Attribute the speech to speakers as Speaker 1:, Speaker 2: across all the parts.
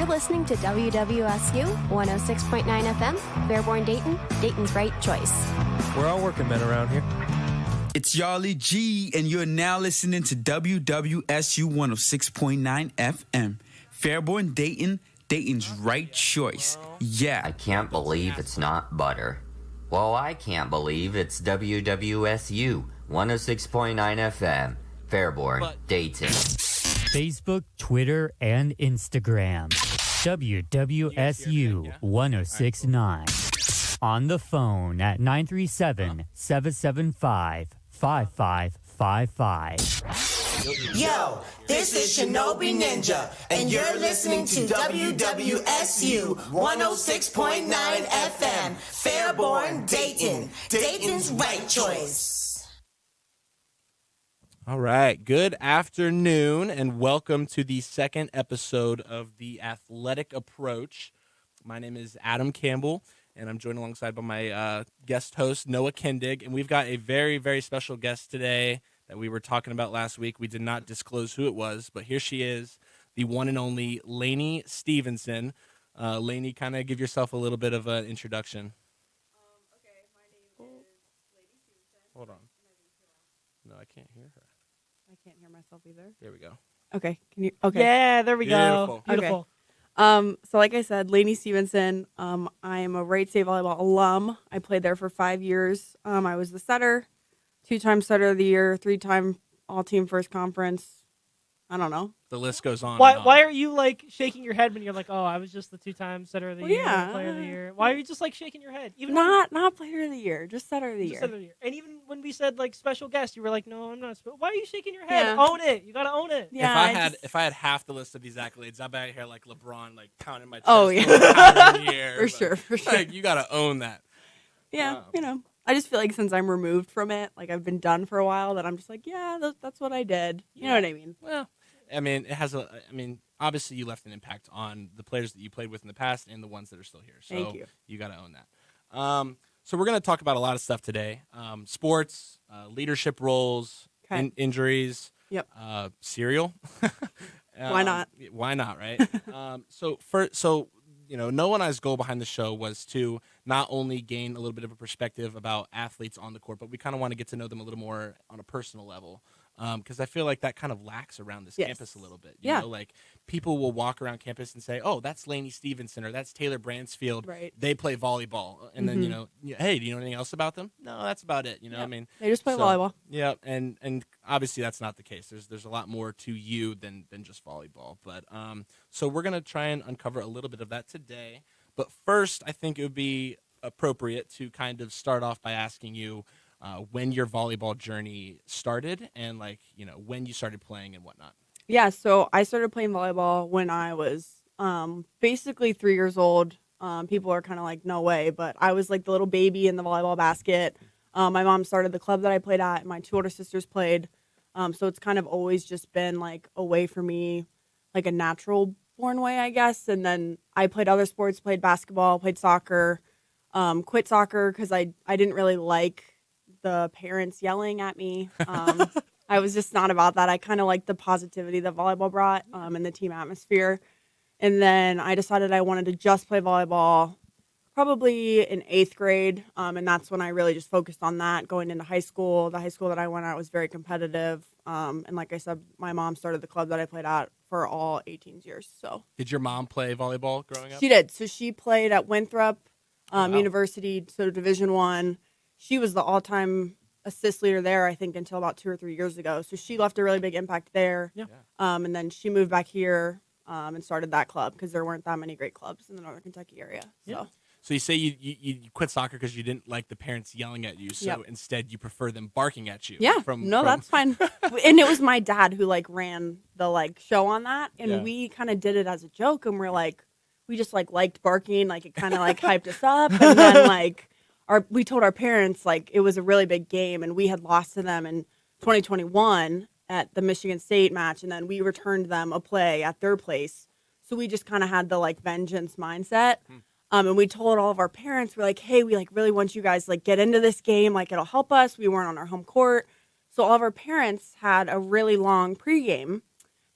Speaker 1: You're listening to WWSU 106.9 FM, Fairborn, Dayton, Dayton's right choice.
Speaker 2: We're all working men around here.
Speaker 3: It's Yarly G, and you're now listening to WWSU 106.9 FM, Fairborn, Dayton, Dayton's right choice. Yeah.
Speaker 4: I can't believe it's not butter. Well, I can't believe it's WWSU 106.9 FM, Fairborn, Dayton.
Speaker 5: Facebook, Twitter, and Instagram. WWSU 1069. On the phone at 937-775-5555.
Speaker 6: Yo, this is Shinobi Ninja, and you're listening to WWSU 106.9 FM, Fairborn, Dayton, Dayton's right choice.
Speaker 2: All right. Good afternoon, and welcome to the second episode of The Athletic Approach. My name is Adam Campbell, and I'm joined alongside by my guest host, Noah Kindig, and we've got a very, very special guest today that we were talking about last week. We did not disclose who it was, but here she is, the one and only Lainey Stephenson. Lainey, kind of give yourself a little bit of an introduction.
Speaker 7: Okay, my name is Lainey Stephenson.
Speaker 2: Hold on. No, I can't hear her.
Speaker 7: I can't hear myself either.
Speaker 2: There we go.
Speaker 7: Okay, can you? Okay.
Speaker 8: Yeah, there we go.
Speaker 2: Beautiful.
Speaker 8: Beautiful.
Speaker 7: So like I said, Lainey Stephenson. I am a Wright State volleyball alum. I played there for 5 years. I was the setter, 2-time setter of the year, 3-time all-team first conference. I don't know.
Speaker 2: The list goes on.
Speaker 8: Why are you like shaking your head when you're like, oh, I was just the 2-time setter of the year,
Speaker 7: yeah.
Speaker 8: player of the year? Why are you just like shaking your head? Even
Speaker 7: Not player of the year, just setter of the year.
Speaker 8: Setter of the year. And even when we said like special guest, you were like, no, I'm not. Why are you shaking your head?
Speaker 7: Yeah.
Speaker 8: Own it. You gotta own it.
Speaker 7: Yeah.
Speaker 2: If I had half the list of these accolades, I'd be out here like LeBron, like pounding my chest.
Speaker 7: Oh, yeah.
Speaker 2: Time in the air,
Speaker 7: For sure.
Speaker 2: Like, you gotta own that.
Speaker 7: Yeah, I just feel like since I'm removed from it, like I've been done for a while, that I'm just like, yeah, that's what I did. You know what I mean?
Speaker 2: Well, I mean, obviously you left an impact on the players that you played with in the past and the ones that are still here. So
Speaker 7: Thank you.
Speaker 2: You got to own that. So we're going to talk about a lot of stuff today. Sports, leadership roles,
Speaker 7: Okay.
Speaker 2: injuries,
Speaker 7: Yep.
Speaker 2: cereal.
Speaker 7: Why not?
Speaker 2: Why not, right? So Noah and I's goal behind the show was to not only gain a little bit of a perspective about athletes on the court, but we kind of want to get to know them a little more on a personal level. Because I feel like that kind of lacks around this campus a little bit. You know, like people will walk around campus and say, oh, that's Lainey Stephenson or that's Taylor Bransfield.
Speaker 7: Right.
Speaker 2: They play volleyball. And then, hey, do you know anything else about them? No, that's about it. You know what I mean?
Speaker 7: They just play volleyball.
Speaker 2: Yeah, and obviously that's not the case. There's a lot more to you than just volleyball. But so we're going to try and uncover a little bit of that today. But first, I think it would be appropriate to kind of start off by asking you when your volleyball journey started and when you started playing and whatnot.
Speaker 7: Yeah, so I started playing volleyball when I was basically 3 years old. People are kind of like, no way, but I was like the little baby in the volleyball basket. My mom started the club that I played at, and my 2 older sisters played. So it's kind of always just been like a way for me, like a natural born way, I guess. And then I played other sports, played basketball, played soccer, quit soccer because I didn't really like the parents yelling at me. I was just not about that. I kind of liked the positivity that volleyball brought and the team atmosphere. And then I decided I wanted to just play volleyball probably in 8th grade. And that's when I really just focused on that going into high school. The high school that I went at was very competitive. And like I said, my mom started the club that I played at for all 18 years. So
Speaker 2: Did your mom play volleyball growing up?
Speaker 7: She did. So she played at Winthrop
Speaker 2: Wow.
Speaker 7: University, so Division I. She was the all-time assist leader there, I think, until about 2 or 3 years ago. So she left a really big impact there.
Speaker 2: Yeah.
Speaker 7: And then she moved back here and started that club because there weren't that many great clubs in the Northern Kentucky area. So,
Speaker 2: So you say you quit soccer because you didn't like the parents yelling at you. So instead you prefer them barking at you.
Speaker 7: Yeah. That's fine. And it was my dad who ran the show on that. And we kind of did it as a joke. And we're like, we just liked barking. It kind of hyped us up. And then we told our parents it was a really big game and we had lost to them in 2021 at the Michigan State match, and then we returned them a play at their place. So we just kind of had the vengeance mindset. And we told all of our parents, we're like, hey, we really want you guys get into this game, it'll help us. We weren't on our home court. So all of our parents had a really long pregame.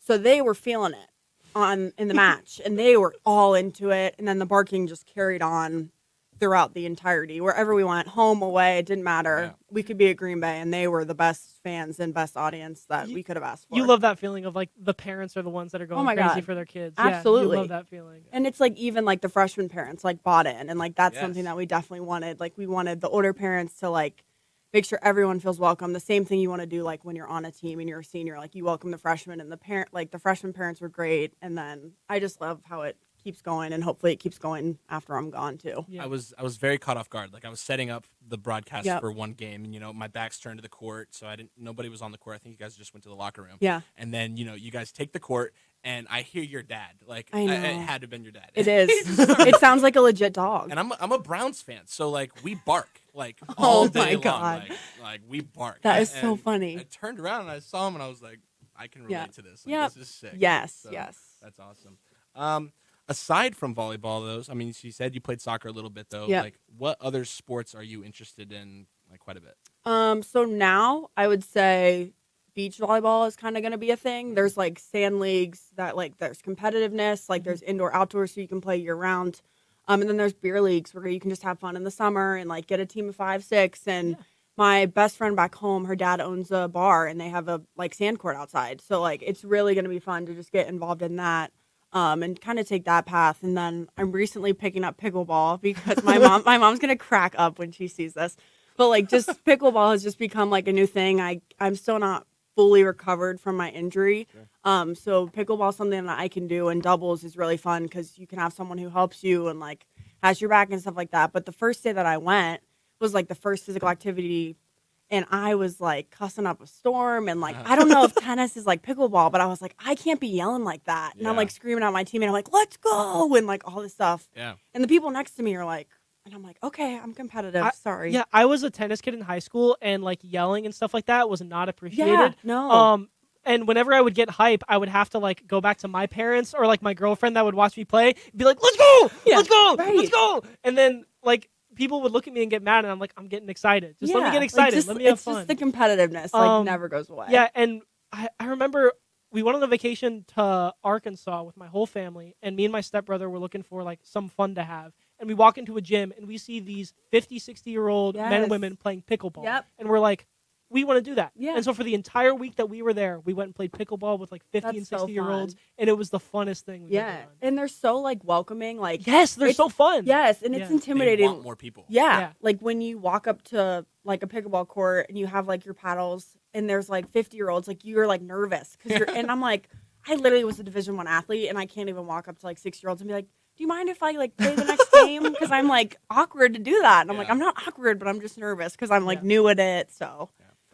Speaker 7: So they were feeling it. in the match, and they were all into it. And then the barking just carried on throughout the entirety. Wherever we went, home, away, it didn't matter.
Speaker 2: Yeah.
Speaker 7: We could be at Green Bay, and they were the best fans and best audience that we could have asked for.
Speaker 8: You love that feeling of like the parents are the ones that are going
Speaker 7: my
Speaker 8: crazy
Speaker 7: God.
Speaker 8: for their kids.
Speaker 7: Absolutely.
Speaker 8: Yeah, you love that feeling.
Speaker 7: And it's like even like the freshman parents like bought in, and like that's
Speaker 2: Yes.
Speaker 7: something that we definitely wanted. Like we wanted the older parents to like make sure everyone feels welcome. The same thing you want to do like when you're on a team and you're a senior, like you welcome the freshmen, and the freshman parents were great. And then I just love how it keeps going, and hopefully it keeps going after I'm gone too.
Speaker 8: Yeah.
Speaker 2: I was very caught off guard. Like I was setting up the broadcast
Speaker 7: Yep.
Speaker 2: for one game, and my back's turned to the court, so nobody was on the court. I think you guys just went to the locker room.
Speaker 7: Yeah.
Speaker 2: And then you guys take the court, and I hear your dad. Like
Speaker 7: I know.
Speaker 2: it had to have been your dad.
Speaker 7: It is. It sounds like a legit dog.
Speaker 2: And I'm a Browns fan, so like we bark like all day
Speaker 7: my
Speaker 2: long.
Speaker 7: God.
Speaker 2: Like we bark.
Speaker 7: That is so
Speaker 2: And
Speaker 7: funny.
Speaker 2: I turned around and I saw him, and I was like, I can relate
Speaker 7: Yeah.
Speaker 2: to this. Like,
Speaker 7: Yep.
Speaker 2: This is sick.
Speaker 7: Yes,
Speaker 2: So,
Speaker 7: yes.
Speaker 2: That's awesome. Aside from volleyball, though, I mean, she said you played soccer a little bit, though.
Speaker 7: Yeah.
Speaker 2: Like, what other sports are you interested in, like, quite a bit?
Speaker 7: So now I would say beach volleyball is kind of going to be a thing. There's like sand leagues that like there's competitiveness, like there's indoor outdoor so you can play year round. And then there's beer leagues where you can just have fun in the summer and like get a team of 5, 6. And my best friend back home, her dad owns a bar and they have a like sand court outside. So like it's really going to be fun to just get involved in that. And kind of take that path. And then I'm recently picking up pickleball because my mom's going to crack up when she sees this. But like just pickleball has just become like a new thing. I'm still not fully recovered from my injury. So pickleball is something that I can do, and doubles is really fun because you can have someone who helps you and like has your back and stuff like that. But the first day that I went was like the first physical activity, and I was like cussing up a storm, and like I don't know if tennis is like pickleball, but I was like, I can't be yelling like that. And I'm
Speaker 2: Yeah.
Speaker 7: like screaming at my teammate, I'm like, let's go, and like all this stuff.
Speaker 2: Yeah.
Speaker 7: And the people next to me are like, and I'm like, okay, I'm competitive. Sorry.
Speaker 8: Yeah, I was a tennis kid in high school, and like yelling and stuff like that was not appreciated.
Speaker 7: Yeah, no.
Speaker 8: And whenever I would get hype, I would have to like go back to my parents or like my girlfriend that would watch me play, be like, "Let's go,
Speaker 7: Yeah,
Speaker 8: let's go,
Speaker 7: right.
Speaker 8: let's go!" And then like people would look at me and get mad, and I'm like, "I'm getting excited. Just let me get
Speaker 7: like,
Speaker 8: excited.
Speaker 7: just-
Speaker 8: Let me have
Speaker 7: it's
Speaker 8: fun."
Speaker 7: just the competitiveness, like never goes away.
Speaker 8: Yeah, and I remember we went on a vacation to Arkansas with my whole family, and me and my stepbrother were looking for like some fun to have. And we walk into a gym, and we see these 50, 60-year-old men
Speaker 7: Yes.
Speaker 8: and women playing pickleball.
Speaker 7: Yep.
Speaker 8: And we're like, we want to do that.
Speaker 7: Yeah.
Speaker 8: And so for the entire week that we were there, we went and played pickleball with like 50
Speaker 7: That's
Speaker 8: and
Speaker 7: so
Speaker 8: 60-year-olds,
Speaker 7: fun.
Speaker 8: and it was the funnest thing we've ever
Speaker 7: Yeah,
Speaker 8: done.
Speaker 7: and they're so like welcoming. Like
Speaker 8: Yes, they're
Speaker 7: it's-
Speaker 8: so fun.
Speaker 7: Yes, and
Speaker 8: Yeah.
Speaker 7: it's
Speaker 2: They
Speaker 7: intimidating.
Speaker 2: want more people.
Speaker 7: Yeah, like when you walk up to like a pickleball court and you have like your paddles, and there's like 50-year-olds, like you're like nervous because you're. And I'm like, I literally was a Division I athlete, and I can't even walk up to like 6-year-olds and be like, "Do you mind if I like play the next game?" Because I'm like awkward to do that, and I'm like,
Speaker 2: Yeah.
Speaker 7: I'm not awkward, but I'm just nervous because I'm like
Speaker 8: Yeah.
Speaker 7: new at it. So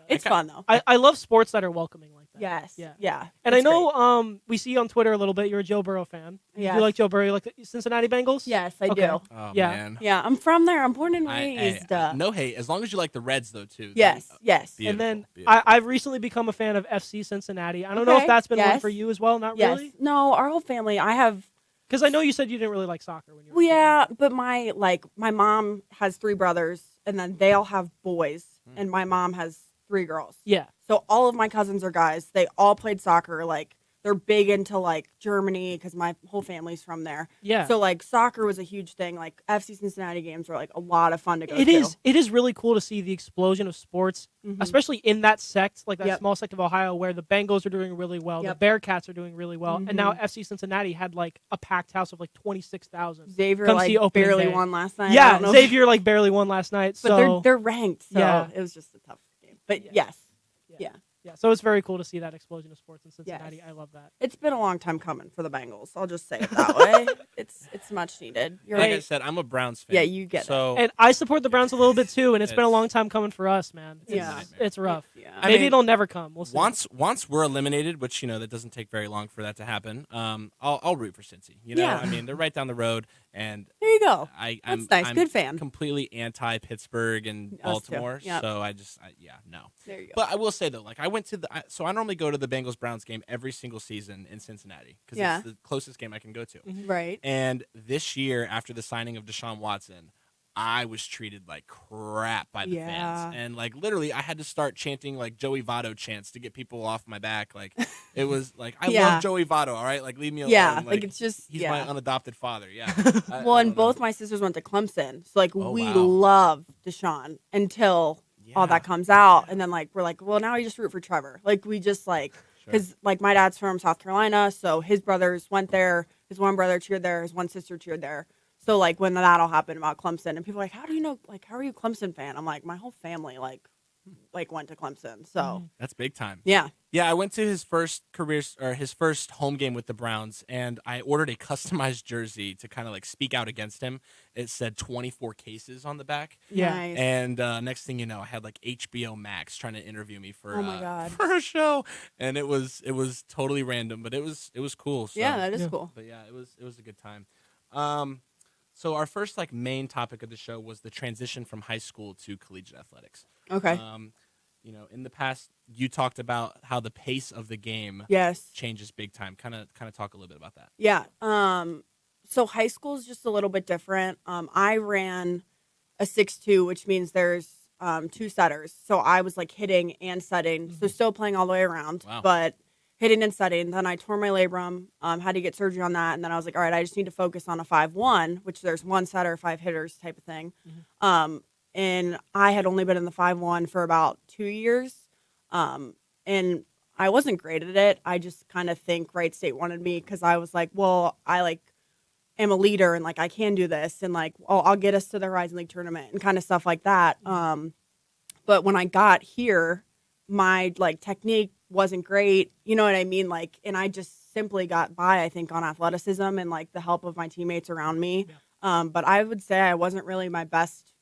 Speaker 7: it's fun though.
Speaker 8: I love sports that are welcoming like that.
Speaker 7: Yes.
Speaker 8: Yeah.
Speaker 7: Yeah.
Speaker 8: And I
Speaker 7: it's
Speaker 8: know
Speaker 7: great.
Speaker 8: we see you on Twitter a little bit. You're a Joe Burrow fan.
Speaker 7: Yes.
Speaker 8: You like Joe Burrow? You like the Cincinnati Bengals?
Speaker 7: Yes, I
Speaker 8: Okay.
Speaker 7: do.
Speaker 2: Oh,
Speaker 8: Yeah.
Speaker 2: man.
Speaker 7: Yeah, I'm from there. I'm born and raised.
Speaker 2: No hate. As long as you like the Reds, though, too.
Speaker 7: Yes.
Speaker 2: then,
Speaker 7: Yes.
Speaker 2: beautiful,
Speaker 8: And then
Speaker 2: beautiful.
Speaker 8: I've recently become a fan of FC Cincinnati. I don't know if
Speaker 7: Okay,
Speaker 8: that's been one
Speaker 7: yes.
Speaker 8: for you as well. Not
Speaker 7: Yes.
Speaker 8: really?
Speaker 7: No, our whole family. I have.
Speaker 8: Because I know you said you didn't really like soccer when you were
Speaker 7: Well,
Speaker 8: a kid.
Speaker 7: yeah, but my mom has 3 brothers, and then they all have boys, and my mom has 3 girls.
Speaker 8: Yeah.
Speaker 7: So all of my cousins are guys. They all played soccer. Like they're big into like Germany because my whole family's from there.
Speaker 8: Yeah.
Speaker 7: So like soccer was a huge thing. Like FC Cincinnati games were like a lot of fun to go
Speaker 8: It
Speaker 7: to.
Speaker 8: is. It is really cool to see the explosion of sports,
Speaker 7: Mhm.
Speaker 8: especially in that sect, like that
Speaker 7: Yep.
Speaker 8: small sect of Ohio, where the Bengals are doing really well,
Speaker 7: Yep.
Speaker 8: the Bearcats are doing really well, and now
Speaker 7: Mhm.
Speaker 8: FC Cincinnati had like a packed house of like 26,000.
Speaker 7: Xavier
Speaker 8: Come see
Speaker 7: like
Speaker 8: opening
Speaker 7: barely
Speaker 8: day.
Speaker 7: won last night. I
Speaker 8: Yeah,
Speaker 7: don't know if-
Speaker 8: Xavier like barely won last night.
Speaker 7: but
Speaker 8: So
Speaker 7: they're ranked. So
Speaker 8: Yeah.
Speaker 7: it was just a tough game. But
Speaker 8: Yeah.
Speaker 7: yes,
Speaker 8: Yeah.
Speaker 7: yeah.
Speaker 8: yeah, so it's very cool to see that explosion of sports in Cincinnati.
Speaker 7: Yes.
Speaker 8: I love that.
Speaker 7: It's been a long time coming for the Bengals. I'll just say it that way. It's much needed. You're
Speaker 2: like I
Speaker 7: right.
Speaker 2: said, I'm a Browns fan.
Speaker 7: Yeah, you get it.
Speaker 2: so,
Speaker 8: And I support the Browns a little bit too, and it's been a
Speaker 2: It's-
Speaker 8: long time coming for us, man. It's,
Speaker 7: Yeah.
Speaker 8: it's rough.
Speaker 7: Yeah.
Speaker 2: I
Speaker 8: Maybe
Speaker 2: mean,
Speaker 8: it'll never come. We'll see.
Speaker 2: Once we're eliminated, which that doesn't take very long for that to happen. I'll root for Cincy.
Speaker 7: Yeah.
Speaker 2: I mean they're right down the road, and
Speaker 7: There you go.
Speaker 2: I'm
Speaker 7: That's nice.
Speaker 2: I'm
Speaker 7: Good fan.
Speaker 2: Completely anti Pittsburgh and
Speaker 7: Us too.
Speaker 2: Baltimore.
Speaker 7: Yep.
Speaker 2: So no.
Speaker 7: There you go.
Speaker 2: But I will say though, like I went to so I normally go to the Bengals Browns game every single season in Cincinnati because
Speaker 7: Yeah.
Speaker 2: it's the closest game I can go to.
Speaker 7: Right.
Speaker 2: And this year, after the signing of Deshaun Watson, I was treated like crap by the
Speaker 7: Yeah.
Speaker 2: fans. And like literally I had to start chanting like Joey Votto chants to get people off my back. Like it was like I
Speaker 7: Yeah.
Speaker 2: love Joey Votto, all right? Like leave me alone.
Speaker 7: Yeah, like, it's just
Speaker 2: he's
Speaker 7: yeah.
Speaker 2: my unadopted father. Yeah.
Speaker 7: Well, and both my sisters went to Clemson, so like
Speaker 2: Oh,
Speaker 7: we
Speaker 2: wow.
Speaker 7: love Deshaun until all that comes out, and then like we're like, well, now we just root for Trevor. Like we just like because like my dad's from South Carolina, so his brothers went there. His one brother cheered there. His one sister cheered there. So like when that all happened about Clemson, and people are like, how do you know? Like, how are you a Clemson fan? I'm like, my whole family like went to Clemson. So
Speaker 2: That's big time.
Speaker 7: yeah.
Speaker 2: Yeah, I went to his first his first home game with the Browns, and I ordered a customized jersey to kind of like speak out against him. It said 24 cases on the back.
Speaker 8: Yeah.
Speaker 7: Nice.
Speaker 2: And next thing you know, I had like HBO Max trying to interview me for
Speaker 7: Oh my God.
Speaker 2: for a show, and it was totally random, but it was cool. So.
Speaker 7: Yeah, that is cool.
Speaker 2: But yeah, it was a good time. So our first like main topic of the show was the transition from high school to collegiate athletics.
Speaker 7: Okay.
Speaker 2: You know, in the past, you talked about how the pace of the game
Speaker 7: Yes.
Speaker 2: changes big time. Kind of talk a little bit about that.
Speaker 7: Yeah. So high school is just a little bit different. I ran a 6'2", which means there's 2 setters. So I was like hitting and setting. So still playing all the way around,
Speaker 2: Wow.
Speaker 7: but hitting and setting. Then I tore my labrum, had to get surgery on that. And then I was like, all right, I just need to focus on a 5'1", which there's 1 setter, 5 hitters type of thing. And I had only been in the 5'1" for about 2 years. And I wasn't great at it. I just kind of think Wright State wanted me because I was like, well, I like am a leader and like I can do this and like, oh, I'll get us to the Horizon League tournament and kind of stuff like that. But when I got here, my like technique wasn't great. You know what I mean? Like, and I just simply got by, I think, on athleticism and like the help of my teammates around me. But I would say I wasn't really my best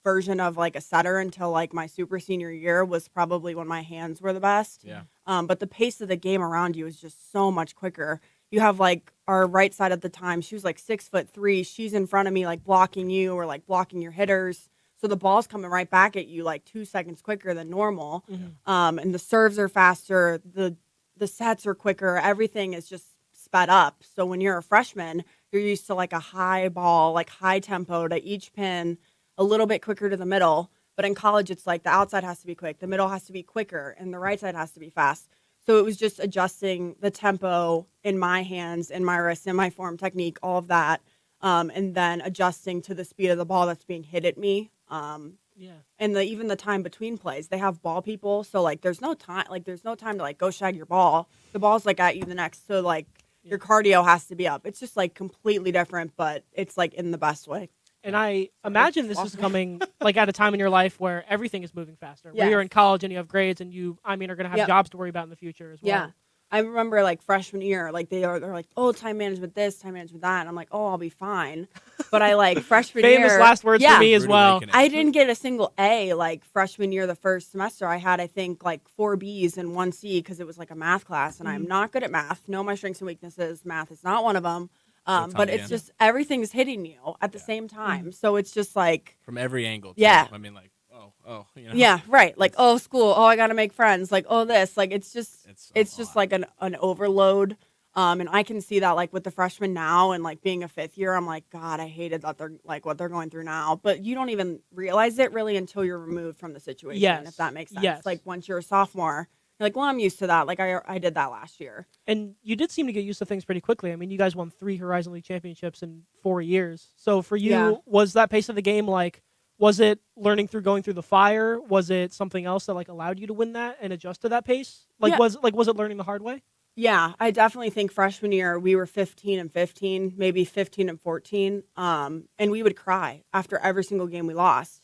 Speaker 7: version of like a setter until like my super senior year was probably when my hands were the best.
Speaker 2: Yeah.
Speaker 7: But the pace of the game around you is just so much quicker. You have like our right side at the time, she was like 6'3". She's in front of me, like blocking you or like blocking your hitters. So the ball's coming right back at you like 2 seconds quicker than normal. And the serves are faster. The sets are quicker. Everything is just sped up. So when you're a freshman, you're used to like a high ball, like high tempo to each pin, a little bit quicker to the middle. But in college, it's like the outside has to be quick, the middle has to be quicker, and the right side has to be fast. So it was just adjusting the tempo in my hands, in my wrist, in my form technique, all of that, and then adjusting to the speed of the ball that's being hit at me. And even the time between plays, they have ball people, so like there's no time to like go shag your ball. The ball's like at you the next, so like your cardio has to be up. It's just like completely different, but it's like in the best way.
Speaker 8: And I imagine this is coming like at a time in your life where everything is moving faster. Where
Speaker 7: Yes.
Speaker 8: you're in college and you have grades and you, are going to have jobs to worry about in the future as well.
Speaker 7: Yeah. I remember like freshman year, like they're like, oh, time management this, time management that. And I'm like, oh, I'll be fine. But I like freshman year.
Speaker 8: Famous last words for me as
Speaker 2: Rude
Speaker 8: well.
Speaker 2: awakening.
Speaker 7: I didn't get a single A like freshman year, the first semester. I had, I think, like 4 Bs and 1 C because it was like a math class. And I'm not good at math. Know my strengths and weaknesses. Math is not one of them. But it's just everything's hitting you at the same time. So it's just like.
Speaker 2: From every angle. Too.
Speaker 7: Yeah.
Speaker 2: I mean, like, oh, you know.
Speaker 7: Yeah, right. Like, oh, school. Oh, I got to make friends. Like, oh, this. Like, it's just
Speaker 2: It's a
Speaker 7: just
Speaker 2: lot.
Speaker 7: like an overload. And I can see that like with the freshmen now and like being a 5th year, I'm like, God, I hated that they're like what they're going through now. But you don't even realize it really until you're removed from the situation,
Speaker 8: Yes.
Speaker 7: if that makes sense.
Speaker 8: Yes.
Speaker 7: Like once you're a sophomore, you're like, well, I'm used to that. Like I did that last year.
Speaker 8: And you did seem to get used to things pretty quickly. I mean, you guys won 3 Horizon League championships in 4 years. So for you,
Speaker 7: Yeah.
Speaker 8: was that pace of the game like, was it learning through going through the fire? Was it something else that like allowed you to win that and adjust to that pace? Like
Speaker 7: Yeah.
Speaker 8: was it learning the hard way?
Speaker 7: Yeah, I definitely think freshman year we were 15 and 15, maybe 15 and 14. And we would cry after every single game we lost.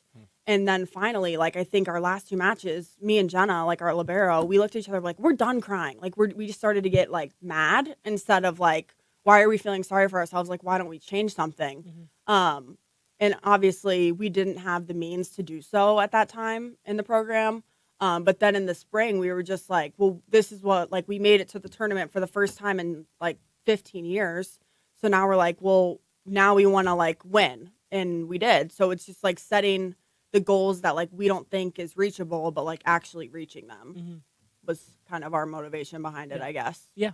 Speaker 7: And then finally, like I think our last 2 matches, me and Jenna, like our libero, we looked at each other like, we're done crying. Like we just started to get like mad instead of like, why are we feeling sorry for ourselves? Like, why don't we change something? And obviously we didn't have the means to do so at that time in the program. But then in the spring, we were just like, well, this is what, like, we made it to the tournament for the first time in like 15 years. So now we're like, well, now we want to like win. And we did. So it's just like setting the goals that like we don't think is reachable, but like actually reaching them was kind of our motivation behind it, I guess.
Speaker 8: Yeah.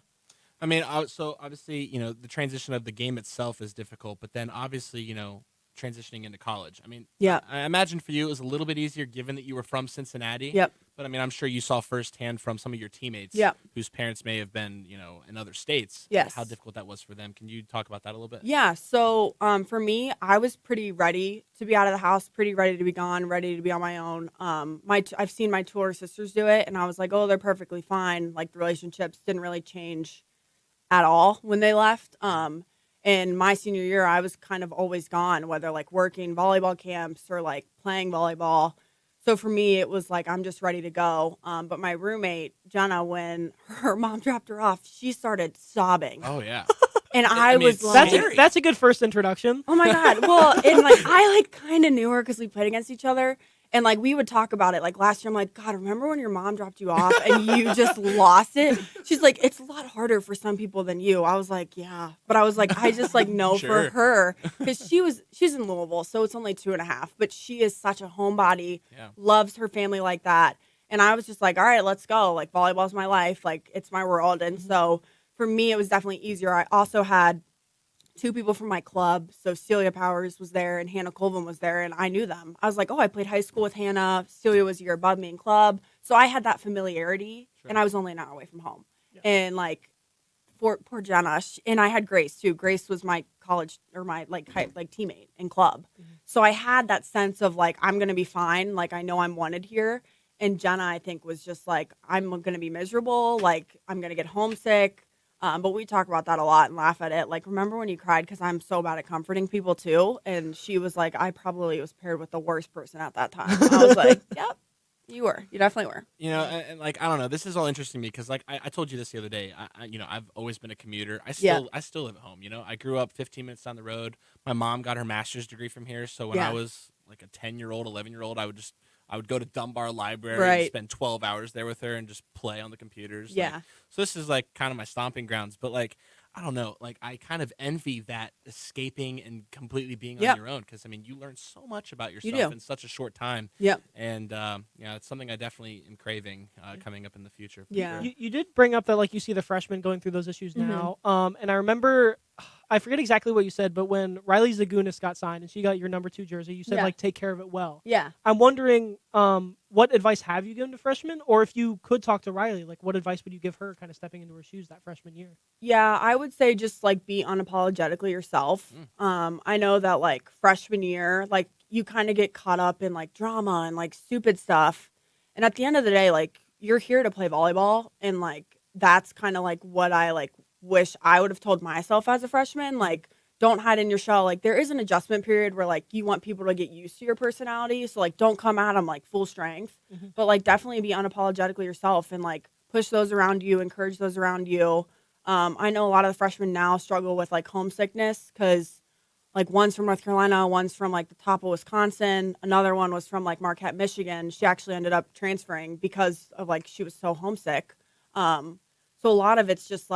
Speaker 2: I mean, so obviously, you know, the transition of the game itself is difficult, but then obviously, you know, transitioning into college. I mean,
Speaker 7: Yeah.
Speaker 2: I imagine for you it was a little bit easier given that you were from Cincinnati.
Speaker 7: Yep.
Speaker 2: But I mean, I'm sure you saw firsthand from some of your teammates
Speaker 7: Yep.
Speaker 2: whose parents may have been, in other states,
Speaker 7: Yes.
Speaker 2: how difficult that was for them. Can you talk about that a little bit?
Speaker 7: Yeah. So for me, I was pretty ready to be out of the house, pretty ready to be gone, ready to be on my own. I've seen my two older sisters do it, and I was like, oh, they're perfectly fine. Like the relationships didn't really change at all when they left. In my senior year, I was kind of always gone, whether like working volleyball camps or like playing volleyball. So for me, it was like, I'm just ready to go. But my roommate, Jenna, when her mom dropped her off, she started sobbing.
Speaker 2: Oh, yeah.
Speaker 7: And
Speaker 2: I mean,
Speaker 7: was
Speaker 2: it's
Speaker 7: like,
Speaker 2: scary.
Speaker 8: That's a good first introduction.
Speaker 7: oh my God. Well, and like, I like kind of knew her because we played against each other. And like, we would talk about it. Like last year, I'm like, God, remember when your mom dropped you off and you just lost it? She's like, it's a lot harder for some people than you. I was like, yeah. But I was like, I just like know
Speaker 2: Sure.
Speaker 7: for her because she's in Louisville. So it's only 2.5, but she is such a homebody, loves her family like that. And I was just like, all right, let's go. Like volleyball's my life. Like it's my world. And so for me, it was definitely easier. I also had 2 people from my club. So Celia Powers was there and Hannah Colvin was there, and I knew them. I was like, oh, I played high school with Hannah. Celia was a year above me in club. So I had that familiarity, and I was only an hour away from home. Yeah. And like, poor Jenna, and I had Grace too. Grace was my college or my like teammate in club. Mm-hmm. So I had that sense of like, I'm going to be fine. Like, I know I'm wanted here. And Jenna, I think, was just like, I'm going to be miserable. Like, I'm going to get homesick. But we talk about that a lot and laugh at it. Like, remember when you cried? Because I'm so bad at comforting people too. And she was like, I probably was paired with the worst person at that time. I was like, yep, you were. You definitely were.
Speaker 2: And like, I don't know. This is all interesting to me because like I told you this the other day. I've always been a commuter. I still live at home. I grew up 15 minutes down the road. My mom got her master's degree from here. So when I was like a 10-year-old, 11-year-old, I would go to Dunbar Library and spend 12 hours there with her and just play on the computers.
Speaker 7: Yeah.
Speaker 2: Like, so this is like kind of my stomping grounds. But like, I don't know. Like, I kind of envy that escaping and completely being on your own because, I mean, you learn so much about yourself in such a short time.
Speaker 7: Yep.
Speaker 2: And, it's something I definitely am craving coming up in the future.
Speaker 7: Yeah.
Speaker 8: You did bring up that, like, you see the freshmen going through those issues now. And I remember, I forget exactly what you said, but when Riley Zagunis got signed and she got your number 2 jersey, you said, like, take care of it well.
Speaker 7: Yeah.
Speaker 8: I'm wondering, what advice have you given to freshmen? Or if you could talk to Riley, like, what advice would you give her kind of stepping into her shoes that freshman year?
Speaker 7: Yeah, I would say just, like, be unapologetically yourself. I know that, like, freshman year, like, you kind of get caught up in, like, drama and, like, stupid stuff. And at the end of the day, like, you're here to play volleyball. And, like, that's kind of, like, what I, like, wish I would have told myself as a freshman. Like, don't hide in your shell. Like, there is an adjustment period where, like, you want people to get used to your personality. So, like, don't come at them, like, full strength. But, like, definitely be unapologetically yourself and, like, push those around you, encourage those around you. I know a lot of the freshmen now struggle with, like, homesickness because, like, one's from North Carolina, one's from, like, the top of Wisconsin. Another one was from, like, Marquette, Michigan. She actually ended up transferring because of, like, she was so homesick. So a lot of it's just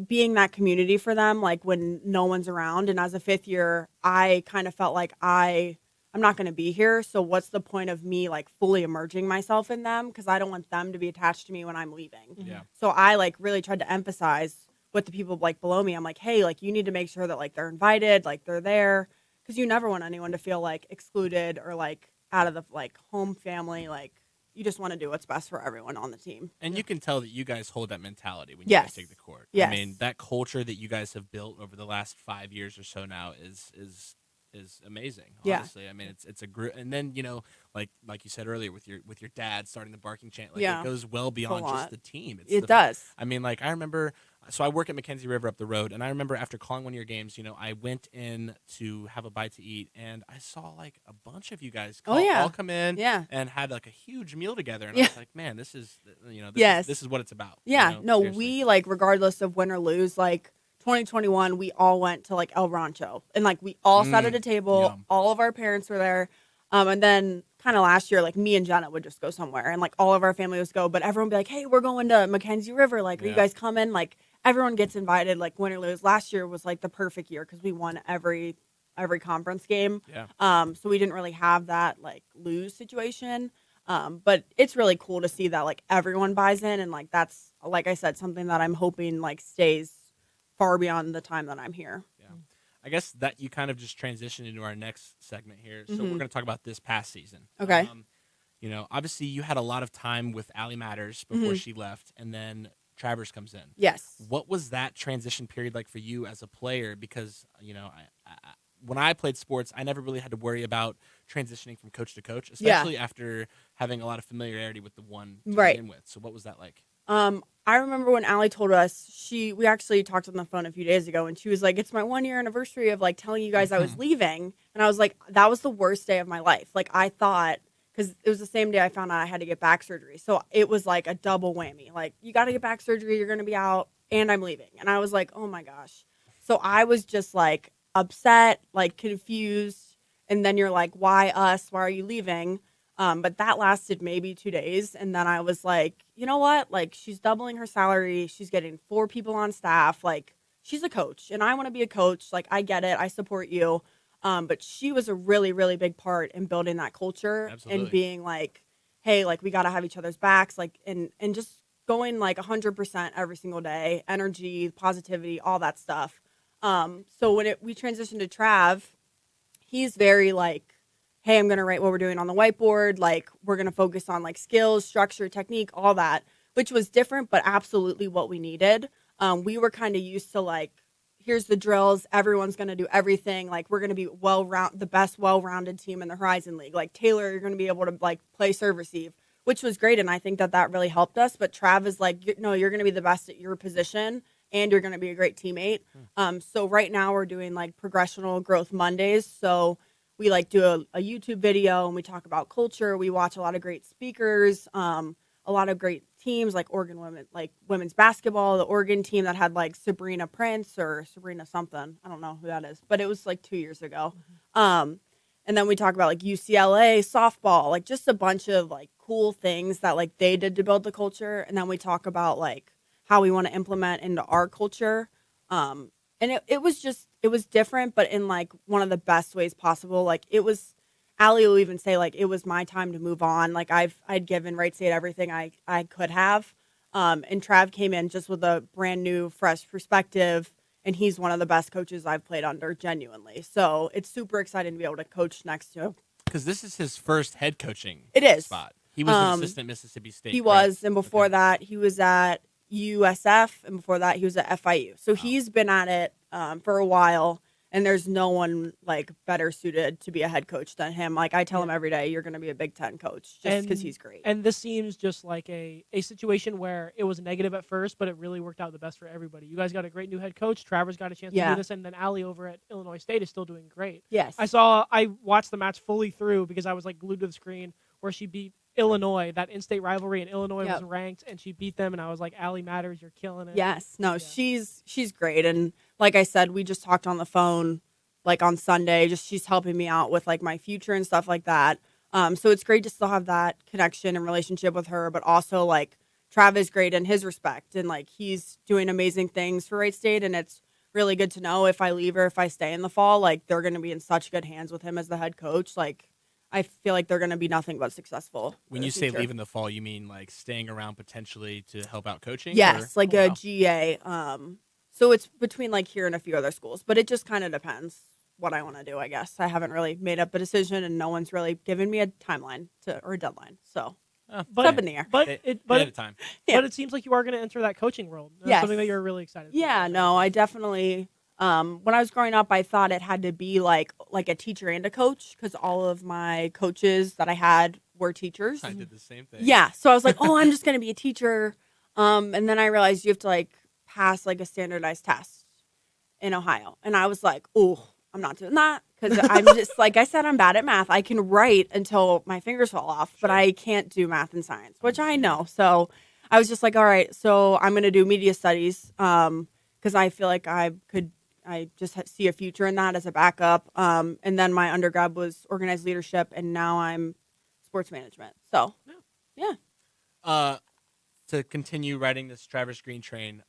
Speaker 7: being that community for them, like when no one's around. And as a 5th year, I kind of felt like I'm not going to be here. So what's the point of me like fully immersing myself in them? Because I don't want them to be attached to me when I'm leaving.
Speaker 2: Yeah.
Speaker 7: So I like really tried to emphasize with the people like below me. I'm like, hey, like you need to make sure that like they're invited, like they're there. Because you never want anyone to feel like excluded or like out of the like home family. Like you just want to do what's best for everyone on the team.
Speaker 2: And you can tell that you guys hold that mentality when you guys take the court.
Speaker 7: Yes.
Speaker 2: I mean, that culture that you guys have built over the last 5 years or so now is amazing. Honestly, I mean, it's a group. And then like you said earlier, with your dad starting the barking chant, like it goes well beyond just the team.
Speaker 7: It does.
Speaker 2: I mean, like I remember. So I work at Mackenzie River up the road, and I remember after calling one of your games, I went in to have a bite to eat, and I saw like a bunch of you guys all come in and had like a huge meal together, and I was like, man, this is this is what it's about.
Speaker 7: Yeah, no,
Speaker 2: seriously.
Speaker 7: we like regardless of win or lose, like 2021, we all went to like El Rancho, and like we all sat at a table, all of our parents were there, and then kind of last year, like me and Jenna would just go somewhere, and like all of our family would go, but everyone would be like, hey, we're going to Mackenzie River, like are you guys coming? Like everyone gets invited, like win or lose. Last year was like the perfect year because we won every conference game. Yeah. So we didn't really have that like lose situation. But it's really cool to see that like everyone buys in, and like that's like I said, something that I'm hoping like stays far beyond the time that I'm here.
Speaker 2: Yeah. I guess that you kind of just transitioned into our next segment here. So we're going to talk about this past season.
Speaker 7: Okay.
Speaker 2: Obviously you had a lot of time with Allie Matters before she left, and then Travers comes in.
Speaker 7: Yes.
Speaker 2: What was that transition period like for you as a player? Because, when I played sports, I never really had to worry about transitioning from coach to coach, especially after having a lot of familiarity with the one to begin with. So what was that like?
Speaker 7: I remember when Allie told us, we actually talked on the phone a few days ago, and she was like, it's my 1-year anniversary of like telling you guys I was leaving. And I was like, that was the worst day of my life. Like I thought, because it was the same day I found out I had to get back surgery. So it was like a double whammy. Like, you got to get back surgery, you're going to be out, and I'm leaving. And I was like, oh my gosh. So I was just like upset, like confused. And then you're like, why us? Why are you leaving? But that lasted maybe 2 days. And then I was like, you know what? Like, she's doubling her salary. She's getting 4 people on staff. Like, she's a coach, and I want to be a coach. Like, I get it. I support you. But she was a really, really big part in building that culture and being like, hey, like, we got to have each other's backs, like, and just going like 100% every single day, energy, positivity, all that stuff. So when we transitioned to Trav, he's very like, hey, I'm going to write what we're doing on the whiteboard. Like, we're going to focus on like skills, structure, technique, all that, which was different, but absolutely what we needed. We were kind of used to like, here's the drills. Everyone's going to do everything. Like, we're going to be the best well-rounded team in the Horizon League. Like, Taylor, you're going to be able to like play serve receive, which was great. And I think that really helped us. But Trav is like, no, you're going to be the best at your position, and you're going to be a great teammate. So right now we're doing like progressional growth Mondays. So we like do a YouTube video, and we talk about culture. We watch a lot of great speakers, a lot of great teams like Oregon women, like women's basketball, the Oregon team that had like Sabrina Prince or Sabrina something. I don't know who that is, but it was like 2 years ago. And then we talk about like UCLA softball, like just a bunch of like cool things that like they did to build the culture. And then we talk about like how we want to implement into our culture. And it was different, but in like one of the best ways possible. Like Allie will even say like, it was my time to move on. Like I'd given Wright State everything I could have. And Trav came in just with a brand new, fresh perspective. And he's one of the best coaches I've played under, genuinely. So it's super exciting to be able to coach next to him.
Speaker 2: Because this is his first head coaching spot. He was an assistant at Mississippi State.
Speaker 7: He was, and before that, he was at USF, and before that, he was at FIU. So he's been at it for a while, and there's no one like better suited to be a head coach than him. Like I tell him every day, you're going to be a Big Ten coach just because he's great.
Speaker 8: And this seems just like a situation where it was negative at first, but it really worked out the best for everybody. You guys got a great new head coach. Travers got a chance to do this, and then Allie over at Illinois State is still doing great.
Speaker 7: Yes.
Speaker 8: I watched the match fully through because I was like glued to the screen where she beat Illinois, that in-state rivalry, and Illinois was ranked, and she beat them, and I was like, Allie Matters, you're killing it.
Speaker 7: Yes. No, she's great. And like I said, we just talked on the phone like on Sunday. Just she's helping me out with like my future and stuff like that. So it's great to still have that connection and relationship with her, but also like Trav is great in his respect, and like he's doing amazing things for Wright State, and it's really good to know if I leave or if I stay in the fall, like they're going to be in such good hands with him as the head coach. Like I feel like they're going to be nothing but successful.
Speaker 2: When you say leave in the fall, you mean like staying around potentially to help out coaching?
Speaker 7: Yes, like a GA. So it's between like here and a few other schools, but it just kind of depends what I want to do, I guess. I haven't really made up a decision, and no one's really given me a timeline or a deadline. So it's up in the air.
Speaker 8: But it seems like you are going to enter that coaching world. That's something that you're really excited about.
Speaker 7: Yeah, no, I definitely when I was growing up, I thought it had to be like a teacher and a coach, because all of my coaches that I had were teachers.
Speaker 2: I did the same thing.
Speaker 7: Yeah, so I was like, oh, I'm just going to be a teacher. And then I realized you have to like pass like a standardized test in Ohio. And I was like, oh, I'm not doing that, because I'm just, like I said, I'm bad at math. I can write until my fingers fall off, but I can't do math and science, which I know. So I was just like, all right, so I'm going to do media studies, because I feel like I just see a future in that as a backup. And then my undergrad was organized leadership, and now I'm sports management. So, yeah.
Speaker 2: To continue riding this Travers Green train,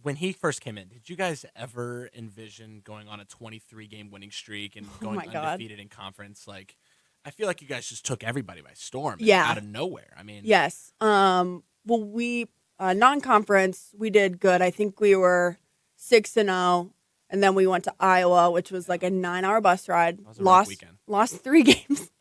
Speaker 2: when he first came in, did you guys ever envision going on a 23-game winning streak and going undefeated in conference? Like, I feel like you guys just took everybody by storm out of nowhere. I mean,
Speaker 7: yes. Well, we non-conference, we did good. I think we were 6-0, And then we went to Iowa, which was like a 9-hour bus ride.
Speaker 2: That was a rough weekend.
Speaker 7: Lost 3 games.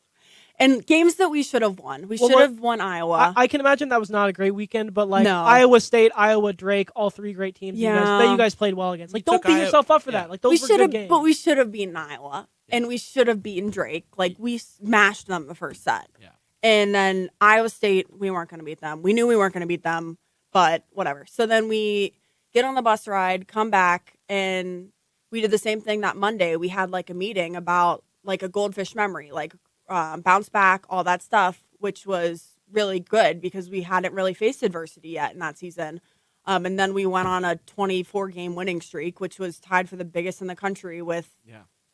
Speaker 7: And games that we should have won. We should have won Iowa.
Speaker 8: I can imagine that was not a great weekend, but like
Speaker 7: No.
Speaker 8: Iowa State, Iowa, Drake, all 3 great teams that you guys played well against. Like, don't beat yourself up for that. Like, those were good games.
Speaker 7: But we should have beaten Iowa. And we should have beaten Drake. Like, we smashed them the first set.
Speaker 2: Yeah.
Speaker 7: And then Iowa State, we weren't going to beat them. We knew we weren't going to beat them, but whatever. So then we get on the bus ride, come back, and we did the same thing that Monday. We had like a meeting about like a goldfish memory, like bounce back, all that stuff, which was really good because we hadn't really faced adversity yet in that season. And then we went on a 24-game winning streak, which was tied for the biggest in the country with,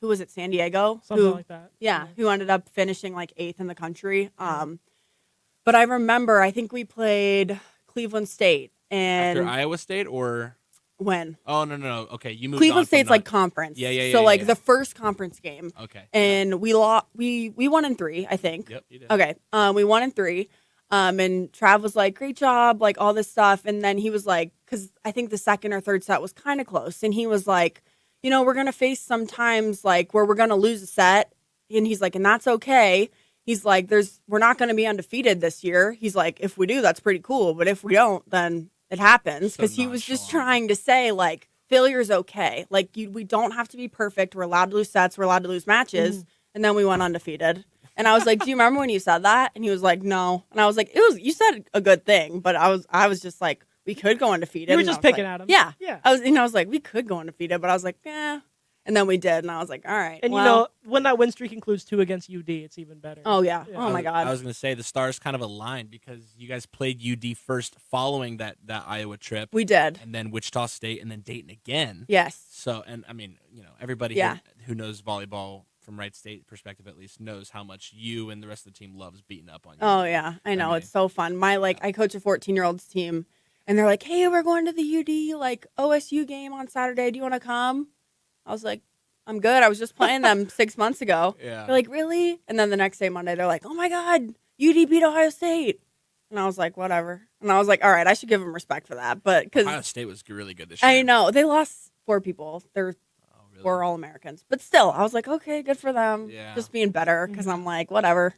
Speaker 7: who was it, San Diego?
Speaker 8: Something like that.
Speaker 7: Yeah, who ended up finishing like 8th in the country. But I remember, I think we played Cleveland State. And
Speaker 2: After Iowa State or?
Speaker 7: When?
Speaker 2: Oh, no. Okay, you moved
Speaker 7: Cleveland
Speaker 2: on
Speaker 7: State's like conference.
Speaker 2: Yeah.
Speaker 7: So like the first conference game.
Speaker 2: Okay.
Speaker 7: And we won in 3, I think.
Speaker 2: Yep, you did.
Speaker 7: Okay. We won in 3. And Trav was like, great job, like all this stuff. And then he was like, because I think the second or third set was kind of close. And he was like, you know, we're going to face sometimes like where we're going to lose a set. And he's like, and that's okay. He's like, we're not going to be undefeated this year. He's like, if we do, that's pretty cool. But if we don't, then it happens. Because he was just trying to say, like, failure's okay. Like, we don't have to be perfect. We're allowed to lose sets. We're allowed to lose matches. And then we went undefeated. And I was like, do you remember when you said that? And he was like, no. And I was like, you said a good thing. But I was just like, we could go undefeated.
Speaker 8: You were just picking
Speaker 7: like,
Speaker 8: at him.
Speaker 7: Yeah.
Speaker 8: Yeah.
Speaker 7: I was like, we could go undefeated. But I was like, eh. And then we did. And I was like, all right.
Speaker 8: And,
Speaker 7: well.
Speaker 8: you know, when that win streak includes 2 against UD, it's even better.
Speaker 7: Oh, yeah. Oh, my God.
Speaker 2: I was going to say the stars kind of aligned because you guys played UD first following that Iowa trip.
Speaker 7: We did.
Speaker 2: And then Wichita State and then Dayton again.
Speaker 7: Yes.
Speaker 2: So, and I mean, you know, everybody who knows volleyball from Wright State perspective at least knows how much you and the rest of the team loves beating up on you.
Speaker 7: Oh, yeah. I know. It's so fun. I coach a 14-year-olds team, and they're like, hey, we're going to the UD, like, OSU game on Saturday. Do you want to come? I was like, I'm good. I was just playing them 6 months ago.
Speaker 2: Yeah.
Speaker 7: They're like, really? And then the next day, Monday, they're like, oh, my God, UD beat Ohio State. And I was like, whatever. And I was like, all right, I should give them respect for that. But because
Speaker 2: Ohio State was really good this year.
Speaker 7: I know. They lost 4 people. They're 4 All-Americans. But still, I was like, okay, good for them.
Speaker 2: Yeah.
Speaker 7: Just being better because I'm like, whatever.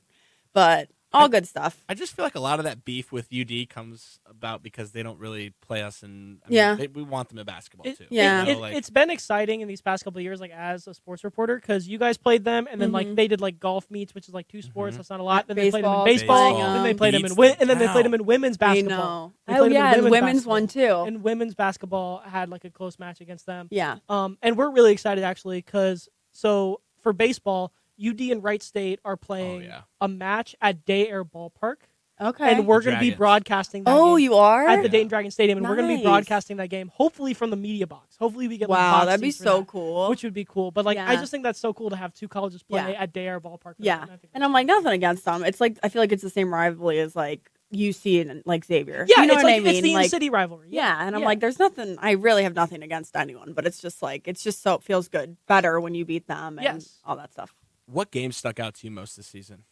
Speaker 7: But all good stuff.
Speaker 2: I just feel like a lot of that beef with UD comes about because they don't really play us in. I mean, we want them in basketball too.
Speaker 7: Yeah.
Speaker 2: You know,
Speaker 8: It's been exciting in these past couple of years, like as a sports reporter, because you guys played them, and then like they did like golf meets, which is like 2 sports. That's not a lot. Then they played them in baseball. Then they played them in they played them in women's basketball.
Speaker 7: Oh yeah, and women's one too.
Speaker 8: And women's basketball had like a close match against them.
Speaker 7: Yeah.
Speaker 8: And we're really excited actually because for baseball, UD and Wright State are playing a match at Day Air Ballpark.
Speaker 7: Okay.
Speaker 8: And we're going to be broadcasting that
Speaker 7: game.
Speaker 8: You
Speaker 7: are?
Speaker 8: At the Dayton Dragon Stadium. And we're going to be
Speaker 7: Nice.
Speaker 8: broadcasting that game, hopefully from the media box. Hopefully we get
Speaker 7: Wow,
Speaker 8: box
Speaker 7: that'd be
Speaker 8: seats for
Speaker 7: so
Speaker 8: that,
Speaker 7: cool.
Speaker 8: Which would be cool. But like, I just think that's so cool to have 2 colleges play at Day Air Ballpark.
Speaker 7: Yeah. And I'm like, nothing against them. It's like, I feel like it's the same rivalry as like UC and like Xavier.
Speaker 8: Yeah,
Speaker 7: you know
Speaker 8: it's
Speaker 7: what
Speaker 8: like,
Speaker 7: I mean?
Speaker 8: it's the
Speaker 7: like,
Speaker 8: in-city rivalry.
Speaker 7: Yeah. And I'm like, there's nothing, I really have nothing against anyone, but it's just like, it feels good, better when you beat them and all that stuff.
Speaker 2: What game stuck out to you most this season?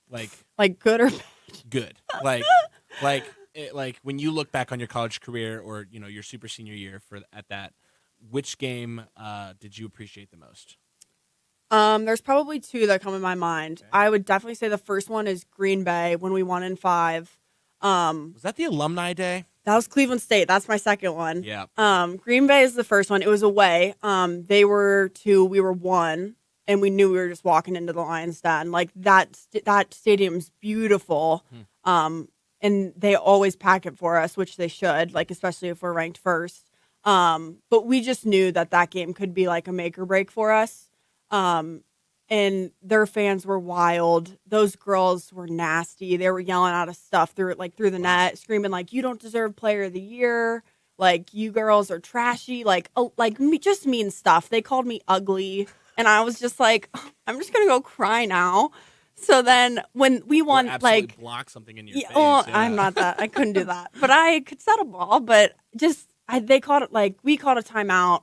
Speaker 2: Like
Speaker 7: good or bad?
Speaker 2: Good. Like when you look back on your college career or you know your super senior year at that, which game did you appreciate the most?
Speaker 7: There's probably 2 that come in my mind. Okay. I would definitely say the first one is Green Bay when we won in 5.
Speaker 2: Was that the alumni day?
Speaker 7: That was Cleveland State. That's my second one.
Speaker 2: Yeah.
Speaker 7: Green Bay is the first one. It was away. They were 2. We were 1. And we knew we were just walking into the Lions Den. Like that stadium's beautiful. And they always pack it for us, which they should, like especially if we're ranked first. But we just knew that game could be like a make or break for us. And their fans were wild. Those girls were nasty. They were yelling out of stuff through the net, screaming like, "You don't deserve Player of the Year. Like you girls are trashy." Just mean stuff. They called me ugly. And I was just like, I'm just going to go cry now. So then when we won,
Speaker 2: like block something in your face.
Speaker 7: Oh, yeah. I'm not that. I couldn't do that. But I could set a ball. But they called it we called a timeout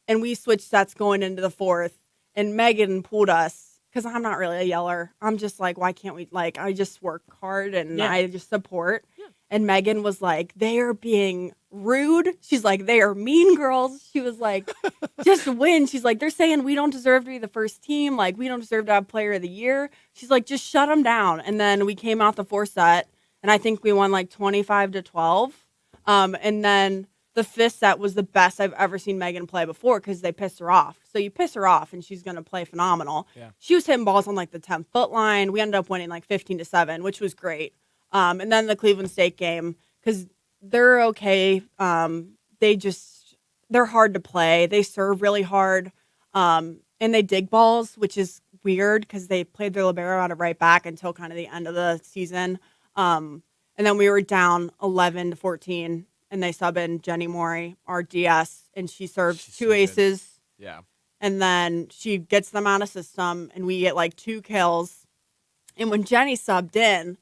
Speaker 7: and we switched sets going into the 4th. And Megan pulled us because I'm not really a yeller. I'm just like, why can't we? Like, I just work hard and I just support. Yeah. And Megan was like, they are being rude. She's like, they are mean girls. She was like, just win. She's like, they're saying we don't deserve to be the first team. Like, we don't deserve to have player of the year. She's like, just shut them down. And then we came out the 4th set, and I think we won like 25-12. And then the 5th set was the best I've ever seen Megan play before because they pissed her off. So you piss her off, and she's going to play phenomenal.
Speaker 2: Yeah.
Speaker 7: She was hitting balls on like the 10-foot line. We ended up winning like 15-7, which was great. And then the Cleveland State game, because they're okay. They're hard to play. They serve really hard. And they dig balls, which is weird because they played their libero out of right back until kind of the end of the season. And then we were down 11-14, and they sub in Jenny Morey, our DS, and she serves
Speaker 2: She's
Speaker 7: 2
Speaker 2: so good.
Speaker 7: aces.
Speaker 2: Yeah.
Speaker 7: And then she gets them out of system, and we get like 2 kills. And when Jenny subbed in,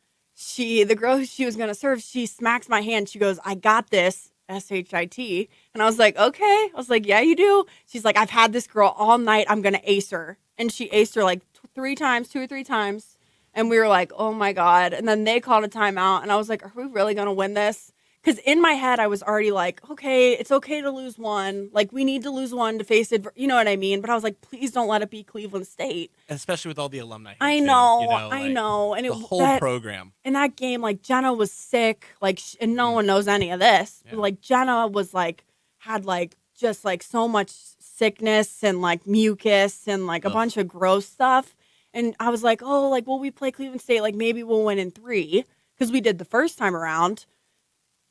Speaker 7: the girl who she was going to serve, she smacks my hand. She goes, I got this, SHIT. And I was like, okay. I was like, yeah, you do. She's like, I've had this girl all night. I'm going to ace her. And she aced her like 2 or 3 times. And we were like, oh my God. And then they called a timeout. And I was like, are we really going to win this? Because in my head, I was already like, okay, it's okay to lose one. Like, we need to lose one to face it. You know what I mean? But I was like, please don't let it be Cleveland State.
Speaker 2: Especially with all the alumni. Here
Speaker 7: I
Speaker 2: too,
Speaker 7: know,
Speaker 2: you know,
Speaker 7: I
Speaker 2: like,
Speaker 7: know. And
Speaker 2: the whole program.
Speaker 7: in that game, like, Jenna was sick, like, and no one knows any of this.
Speaker 2: Yeah.
Speaker 7: But, like, Jenna was like, had like just like so much sickness and like mucus and like a bunch of gross stuff. And I was like, oh, like, will we play Cleveland State? Like, maybe we'll win in 3 because we did the first time around.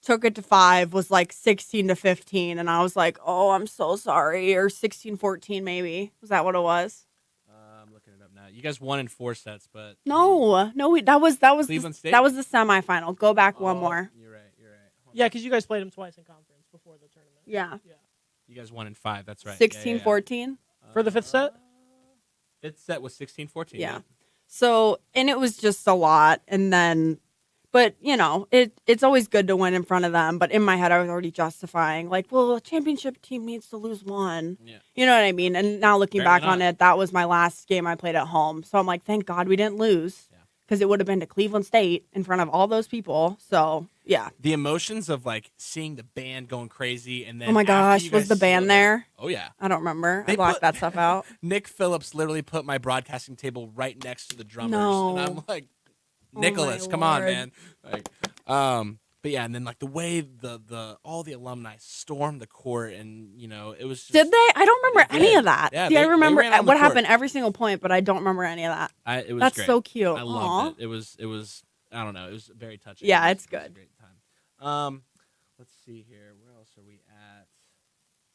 Speaker 7: Took it to 5, was like 16-15, and I was like, oh, I'm so sorry. Or 16-14 maybe. Was that what it was?
Speaker 2: I'm looking it up now. You guys won in 4 sets, but
Speaker 7: No, that was
Speaker 2: Cleveland State?
Speaker 7: that was the semifinal. Go back one more.
Speaker 2: You're right. Hold
Speaker 8: Yeah,
Speaker 2: on.
Speaker 8: because you guys played them twice in conference before the tournament.
Speaker 7: Yeah.
Speaker 2: You guys won in 5. That's right.
Speaker 7: 16-14.
Speaker 8: For the 5th set?
Speaker 2: 5th set was 16-14.
Speaker 7: Yeah. So, and it was just a lot. And then, but, you know, it's always good to win in front of them. But in my head, I was already justifying, like, well, a championship team needs to lose one.
Speaker 2: Yeah.
Speaker 7: You know what I mean? And now looking
Speaker 2: Fair
Speaker 7: back
Speaker 2: enough.
Speaker 7: on it, that was my last game I played at home. So I'm like, thank God we didn't lose because it would have been to Cleveland State in front of all those people. So, yeah.
Speaker 2: The emotions of like seeing the band going crazy and then
Speaker 7: Oh my
Speaker 2: after
Speaker 7: gosh,
Speaker 2: you
Speaker 7: was
Speaker 2: guys
Speaker 7: the band
Speaker 2: slowed it-
Speaker 7: there?
Speaker 2: Oh yeah.
Speaker 7: I don't remember.
Speaker 2: They
Speaker 7: I blocked
Speaker 2: put-
Speaker 7: that stuff out.
Speaker 2: Nick Phillips literally put my broadcasting table right next to the drummers.
Speaker 7: No.
Speaker 2: And I'm like,
Speaker 7: Oh
Speaker 2: Nicholas,
Speaker 7: my
Speaker 2: come on,
Speaker 7: Lord.
Speaker 2: man. Like, but yeah, and then like the way the all the alumni stormed the court, and you know it was. Just,
Speaker 7: Did they? I don't remember
Speaker 2: They
Speaker 7: any
Speaker 2: did.
Speaker 7: of that.
Speaker 2: Yeah,
Speaker 7: See,
Speaker 2: they
Speaker 7: I remember
Speaker 2: ran on the
Speaker 7: what
Speaker 2: court.
Speaker 7: happened every single point, but I don't remember any of that.
Speaker 2: It was
Speaker 7: That's
Speaker 2: great.
Speaker 7: so cute.
Speaker 2: I
Speaker 7: Aw.
Speaker 2: loved it. It was. I don't know. It was very touching.
Speaker 7: Yeah,
Speaker 2: It was-
Speaker 7: it's
Speaker 2: it was a
Speaker 7: good.
Speaker 2: great time. Let's see here. Where else are we at?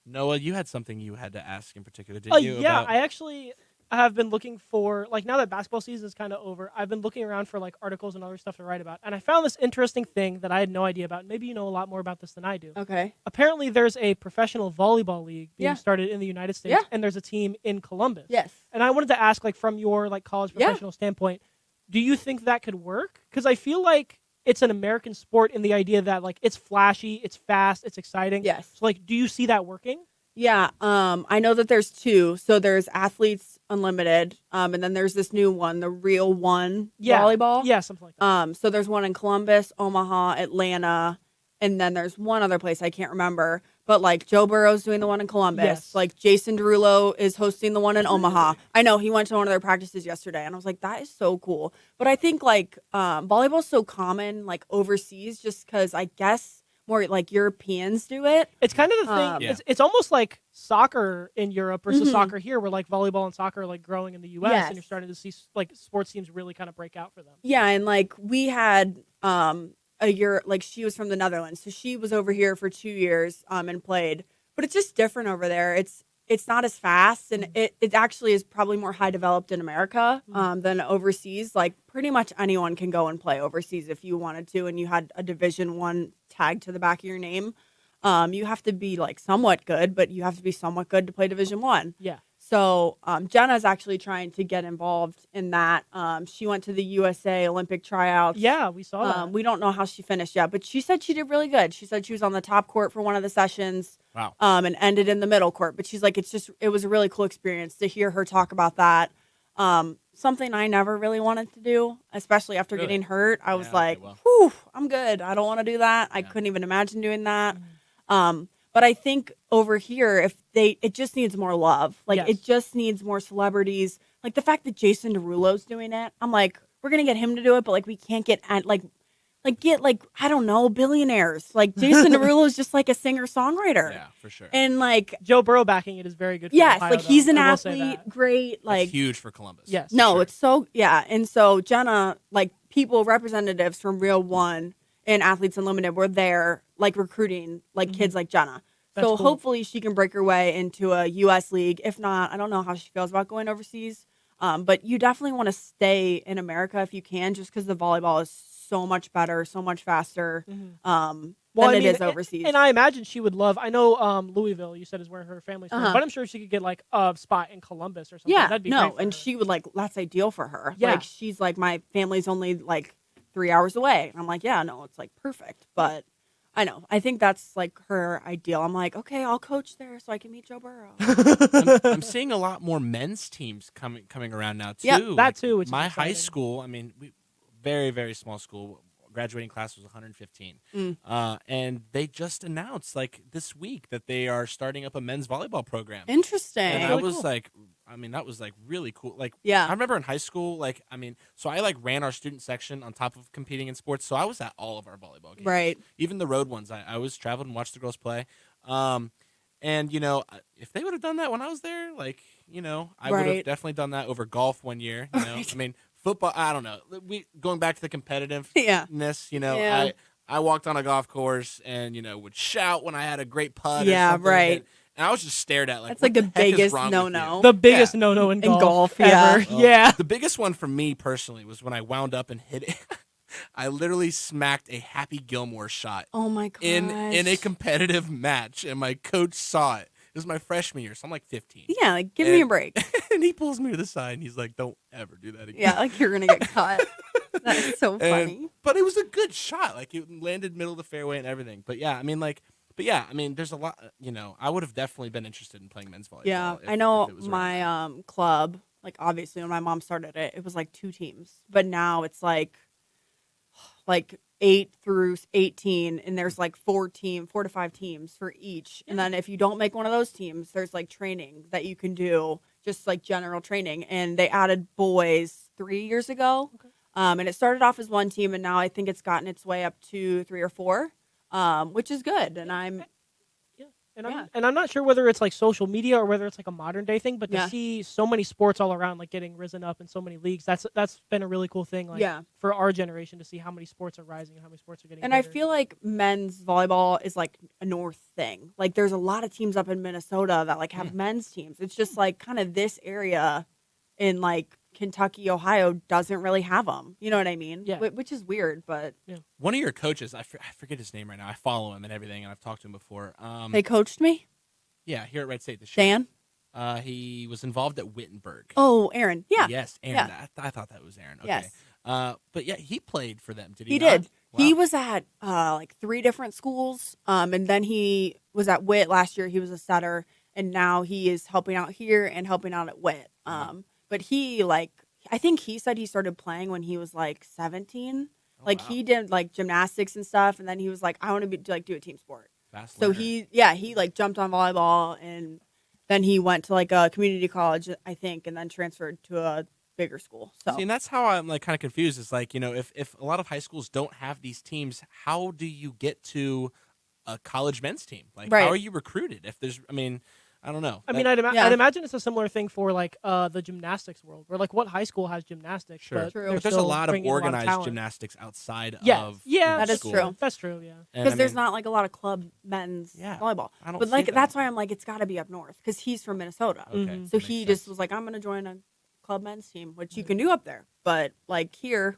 Speaker 2: Noah, you had something you had to ask in particular, did you?
Speaker 8: Yeah,
Speaker 2: about-
Speaker 8: I actually have been looking for, like, now that basketball season is kind of over, I've been looking around for, like, articles and other stuff to write about. And I found this interesting thing that I had no idea about. Maybe you know a lot more about this than I do.
Speaker 7: Okay.
Speaker 8: Apparently, there's a professional volleyball league being
Speaker 7: Yeah.
Speaker 8: started in the United States,
Speaker 7: Yeah.
Speaker 8: and there's a team in Columbus.
Speaker 7: Yes.
Speaker 8: And I wanted to ask, like, from your, like, college
Speaker 7: Yeah.
Speaker 8: professional standpoint, do you think that could work? Because I feel like it's an American sport in the idea that, like, it's flashy, it's fast, it's exciting.
Speaker 7: Yes.
Speaker 8: So, like, do you see that working?
Speaker 7: Yeah. I know that there's 2. So there's Athletes Unlimited, and then there's this new one, the Real One volleyball.
Speaker 8: Yeah, something like that.
Speaker 7: So there's one in Columbus, Omaha, Atlanta, and then there's one other place I can't remember. But like Joe Burrow's doing the one in Columbus.
Speaker 8: Yes.
Speaker 7: Like Jason Derulo is hosting the one in Omaha. I know he went to one of their practices yesterday, and I was like, that is so cool. But I think like volleyball's so common like overseas, just because I guess more like Europeans do it.
Speaker 8: It's kind of the thing.
Speaker 2: Yeah.
Speaker 8: It's almost like soccer in Europe versus
Speaker 7: Mhm.
Speaker 8: soccer here, where like volleyball and soccer are like growing in the U.S.
Speaker 7: Yes.
Speaker 8: and you're starting to see like sports teams really kind of break out for them.
Speaker 7: Yeah, and like we had a year, like she was from the Netherlands, so she was over here for 2 years and played. But it's just different over there. It's not as fast, and it actually is probably more high developed in America than overseas. Like pretty much anyone can go and play overseas if you wanted to, and you had a Division 1 tag to the back of your name. You have to be like somewhat good, but you have to be somewhat good to play Division 1.
Speaker 8: Yeah.
Speaker 7: So Jenna's actually trying to get involved in that. She went to the USA Olympic tryouts.
Speaker 8: Yeah, we saw that.
Speaker 7: We don't know how she finished yet, but she said she did really good. She said she was on the top court for one of the sessions.
Speaker 2: Wow.
Speaker 7: And ended in the middle court. But she's like, it was a really cool experience to hear her talk about that. Something I never really wanted to do, especially after
Speaker 2: Really?
Speaker 7: getting hurt. I was
Speaker 2: Yeah,
Speaker 7: like,
Speaker 2: okay, well.
Speaker 7: whew, I'm good. I don't want to do that. I
Speaker 2: Yeah.
Speaker 7: couldn't even imagine doing that. But I think over here, it just needs more love. Like,
Speaker 8: Yes.
Speaker 7: it just needs more celebrities. Like, the fact that Jason Derulo's doing it, I'm like, we're going to get him to do it, but, like, we can't get, I don't know, billionaires. Like, Jason Derulo is just, like, a singer-songwriter.
Speaker 2: Yeah, for sure.
Speaker 7: And, like,
Speaker 8: Joe Burrow backing it is very good. For
Speaker 7: yes,
Speaker 8: Ohio,
Speaker 7: like, he's
Speaker 8: though.
Speaker 7: an
Speaker 8: I will say
Speaker 7: athlete,
Speaker 8: that.
Speaker 7: great. Like,
Speaker 2: That's huge for Columbus.
Speaker 8: Yes.
Speaker 7: no,
Speaker 2: Sure.
Speaker 7: it's so, yeah. And so Jenna, like, representatives from Real One and Athletes Unlimited were there, like, recruiting, like, kids like Jenna.
Speaker 8: That's
Speaker 7: So
Speaker 8: cool.
Speaker 7: hopefully she can break her way into a U.S. league. If not, I don't know how she feels about going overseas. But you definitely want to stay in America if you can, just because the volleyball is so much better, so much faster than it is overseas.
Speaker 8: And I imagine she would love. I know Louisville, you said, is where her family's from,
Speaker 7: Uh-huh.
Speaker 8: but I'm sure she could get like a spot in Columbus or something.
Speaker 7: yeah,
Speaker 8: That'd be
Speaker 7: no,
Speaker 8: great for
Speaker 7: and
Speaker 8: her.
Speaker 7: she would like that's ideal for her.
Speaker 8: Yeah.
Speaker 7: Like she's like my family's only like 3 hours away. And I'm like, yeah, no, it's like perfect. But I know. I think that's like her ideal. I'm like, okay, I'll coach there so I can meet Joe Burrow.
Speaker 2: I'm seeing a lot more men's teams coming around now too.
Speaker 7: Yep,
Speaker 8: that
Speaker 2: Like,
Speaker 8: too, which is
Speaker 2: my high
Speaker 8: exciting.
Speaker 2: school. I mean, very very small school. Graduating class was 115, and they just announced like this week that they are starting up a men's volleyball program.
Speaker 7: Interesting.
Speaker 2: And I
Speaker 8: really
Speaker 2: was
Speaker 8: cool.
Speaker 2: like, I mean, that was like really cool. Like,
Speaker 7: Yeah.
Speaker 2: I remember in high school, like, I mean, so I like ran our student section on top of competing in sports. So I was at all of our volleyball games,
Speaker 7: Right.
Speaker 2: Even the road ones. I always traveled and watched the girls play. And you know, if they would have done that when I was there, like, you know, I would have
Speaker 7: Right.
Speaker 2: definitely done that over golf one year. You know, I mean, football. I don't know. Going back to the competitiveness.
Speaker 7: Yeah.
Speaker 2: You know,
Speaker 7: Yeah.
Speaker 2: I walked on a golf course and you know would shout when I had a great putt.
Speaker 7: Yeah,
Speaker 2: or something,
Speaker 7: right.
Speaker 2: And I was just stared at like
Speaker 7: That's
Speaker 2: what
Speaker 7: like the
Speaker 2: heck is
Speaker 7: biggest
Speaker 2: wrong with
Speaker 7: no-no.
Speaker 2: you?
Speaker 8: the biggest
Speaker 2: Yeah.
Speaker 8: no-no in
Speaker 7: In
Speaker 8: golf,
Speaker 7: golf,
Speaker 8: ever.
Speaker 7: yeah.
Speaker 2: Well,
Speaker 8: Yeah.
Speaker 2: The biggest one for me personally was when I wound up and hit it. I literally smacked a Happy Gilmore shot
Speaker 7: Oh my god.
Speaker 2: in a competitive match, and my coach saw it. It was my freshman year, so I'm like 15.
Speaker 7: Yeah, like give me a
Speaker 2: And-
Speaker 7: break.
Speaker 2: And he pulls me to the side, and he's like, "Don't ever do that again."
Speaker 7: Yeah, like you're gonna get cut. That's so
Speaker 2: And-
Speaker 7: funny.
Speaker 2: but it was a good shot. Like it landed middle of the fairway and everything. But yeah, I mean, there's a lot. You know, I would have definitely been interested in playing men's volleyball.
Speaker 7: Yeah,
Speaker 2: if-
Speaker 7: I know
Speaker 2: if it was around.
Speaker 7: my club. Like obviously, when my mom started it, it was like 2 teams, but now it's like 8 through 18, and there's like 4 to 5 teams for each. And then if you don't make one of those teams, there's like training that you can do, just like general training. And they added boys 3 years ago, and it started off as 1 team, and now I think it's gotten its way up to 3 or 4, which is good. And I'm
Speaker 8: And I'm not sure whether it's like social media or whether it's like a modern day thing, but to
Speaker 7: Yeah.
Speaker 8: see so many sports all around like getting risen up in so many leagues, that's been a really cool thing. Like
Speaker 7: Yeah.
Speaker 8: for our generation to see how many sports are rising and how many sports are getting.
Speaker 7: And I
Speaker 8: bigger.
Speaker 7: feel like men's volleyball is like a North thing. Like there's a lot of teams up in Minnesota that like have men's teams. It's just like kind of this area in like Kentucky, Ohio doesn't really have them. You know what I mean?
Speaker 8: Yeah.
Speaker 7: Which is weird, but
Speaker 2: One of your coaches, I forget his name right now. I follow him and everything, and I've talked to him before.
Speaker 7: they coached me.
Speaker 2: Yeah, here at Wright State this year.
Speaker 7: Dan?
Speaker 2: He was involved at Wittenberg.
Speaker 7: Oh, Aaron. Yeah.
Speaker 2: Yes, Aaron.
Speaker 7: Yeah.
Speaker 2: I thought that was Aaron. Okay.
Speaker 7: Yes.
Speaker 2: But yeah, he played for them. Did he?
Speaker 7: He
Speaker 2: not?
Speaker 7: did. He
Speaker 2: Wow.
Speaker 7: was at like 3 different schools. And then he was at Witt last year. He was a setter, and now he is helping out here and helping out at Witt. But he I think he said he started playing when he was like 17.
Speaker 2: Oh, wow.
Speaker 7: He did like gymnastics and stuff, and then he was like, I want to do a team sport.
Speaker 2: Fast
Speaker 7: So
Speaker 2: learner.
Speaker 7: he like jumped on volleyball, and then he went to like a community college, I think, and then transferred to a bigger school. So
Speaker 2: See, and that's how I'm like kind of confused. It's like, you know, if a lot of high schools don't have these teams, how do you get to a college men's team? Like,
Speaker 7: Right.
Speaker 2: how are you recruited? If there's, I mean, I don't know.
Speaker 8: I mean,
Speaker 2: That-
Speaker 7: Yeah.
Speaker 8: I'd imagine it's a similar thing for like the gymnastics world, where like what high school has gymnastics?
Speaker 2: Sure.
Speaker 8: But
Speaker 7: True.
Speaker 8: they're
Speaker 2: but there's a
Speaker 8: still
Speaker 2: lot of
Speaker 8: bringing
Speaker 2: organized
Speaker 8: talent.
Speaker 2: gymnastics outside
Speaker 8: Yeah,
Speaker 2: of
Speaker 8: yeah,
Speaker 7: That is
Speaker 2: school.
Speaker 7: true.
Speaker 8: That's true. Yeah.
Speaker 2: And,
Speaker 7: because
Speaker 2: I
Speaker 7: there's
Speaker 2: mean,
Speaker 7: not like a lot of club men's
Speaker 2: Yeah,
Speaker 7: volleyball.
Speaker 2: I don't
Speaker 7: But
Speaker 2: see
Speaker 7: like
Speaker 2: that.
Speaker 7: that's why I'm like it's got to be up north because he's from Minnesota.
Speaker 2: Okay,
Speaker 8: Mhm.
Speaker 7: So
Speaker 2: makes
Speaker 7: he
Speaker 2: sense.
Speaker 7: just was like, I'm gonna join a club men's team, which you can do up there. But like here,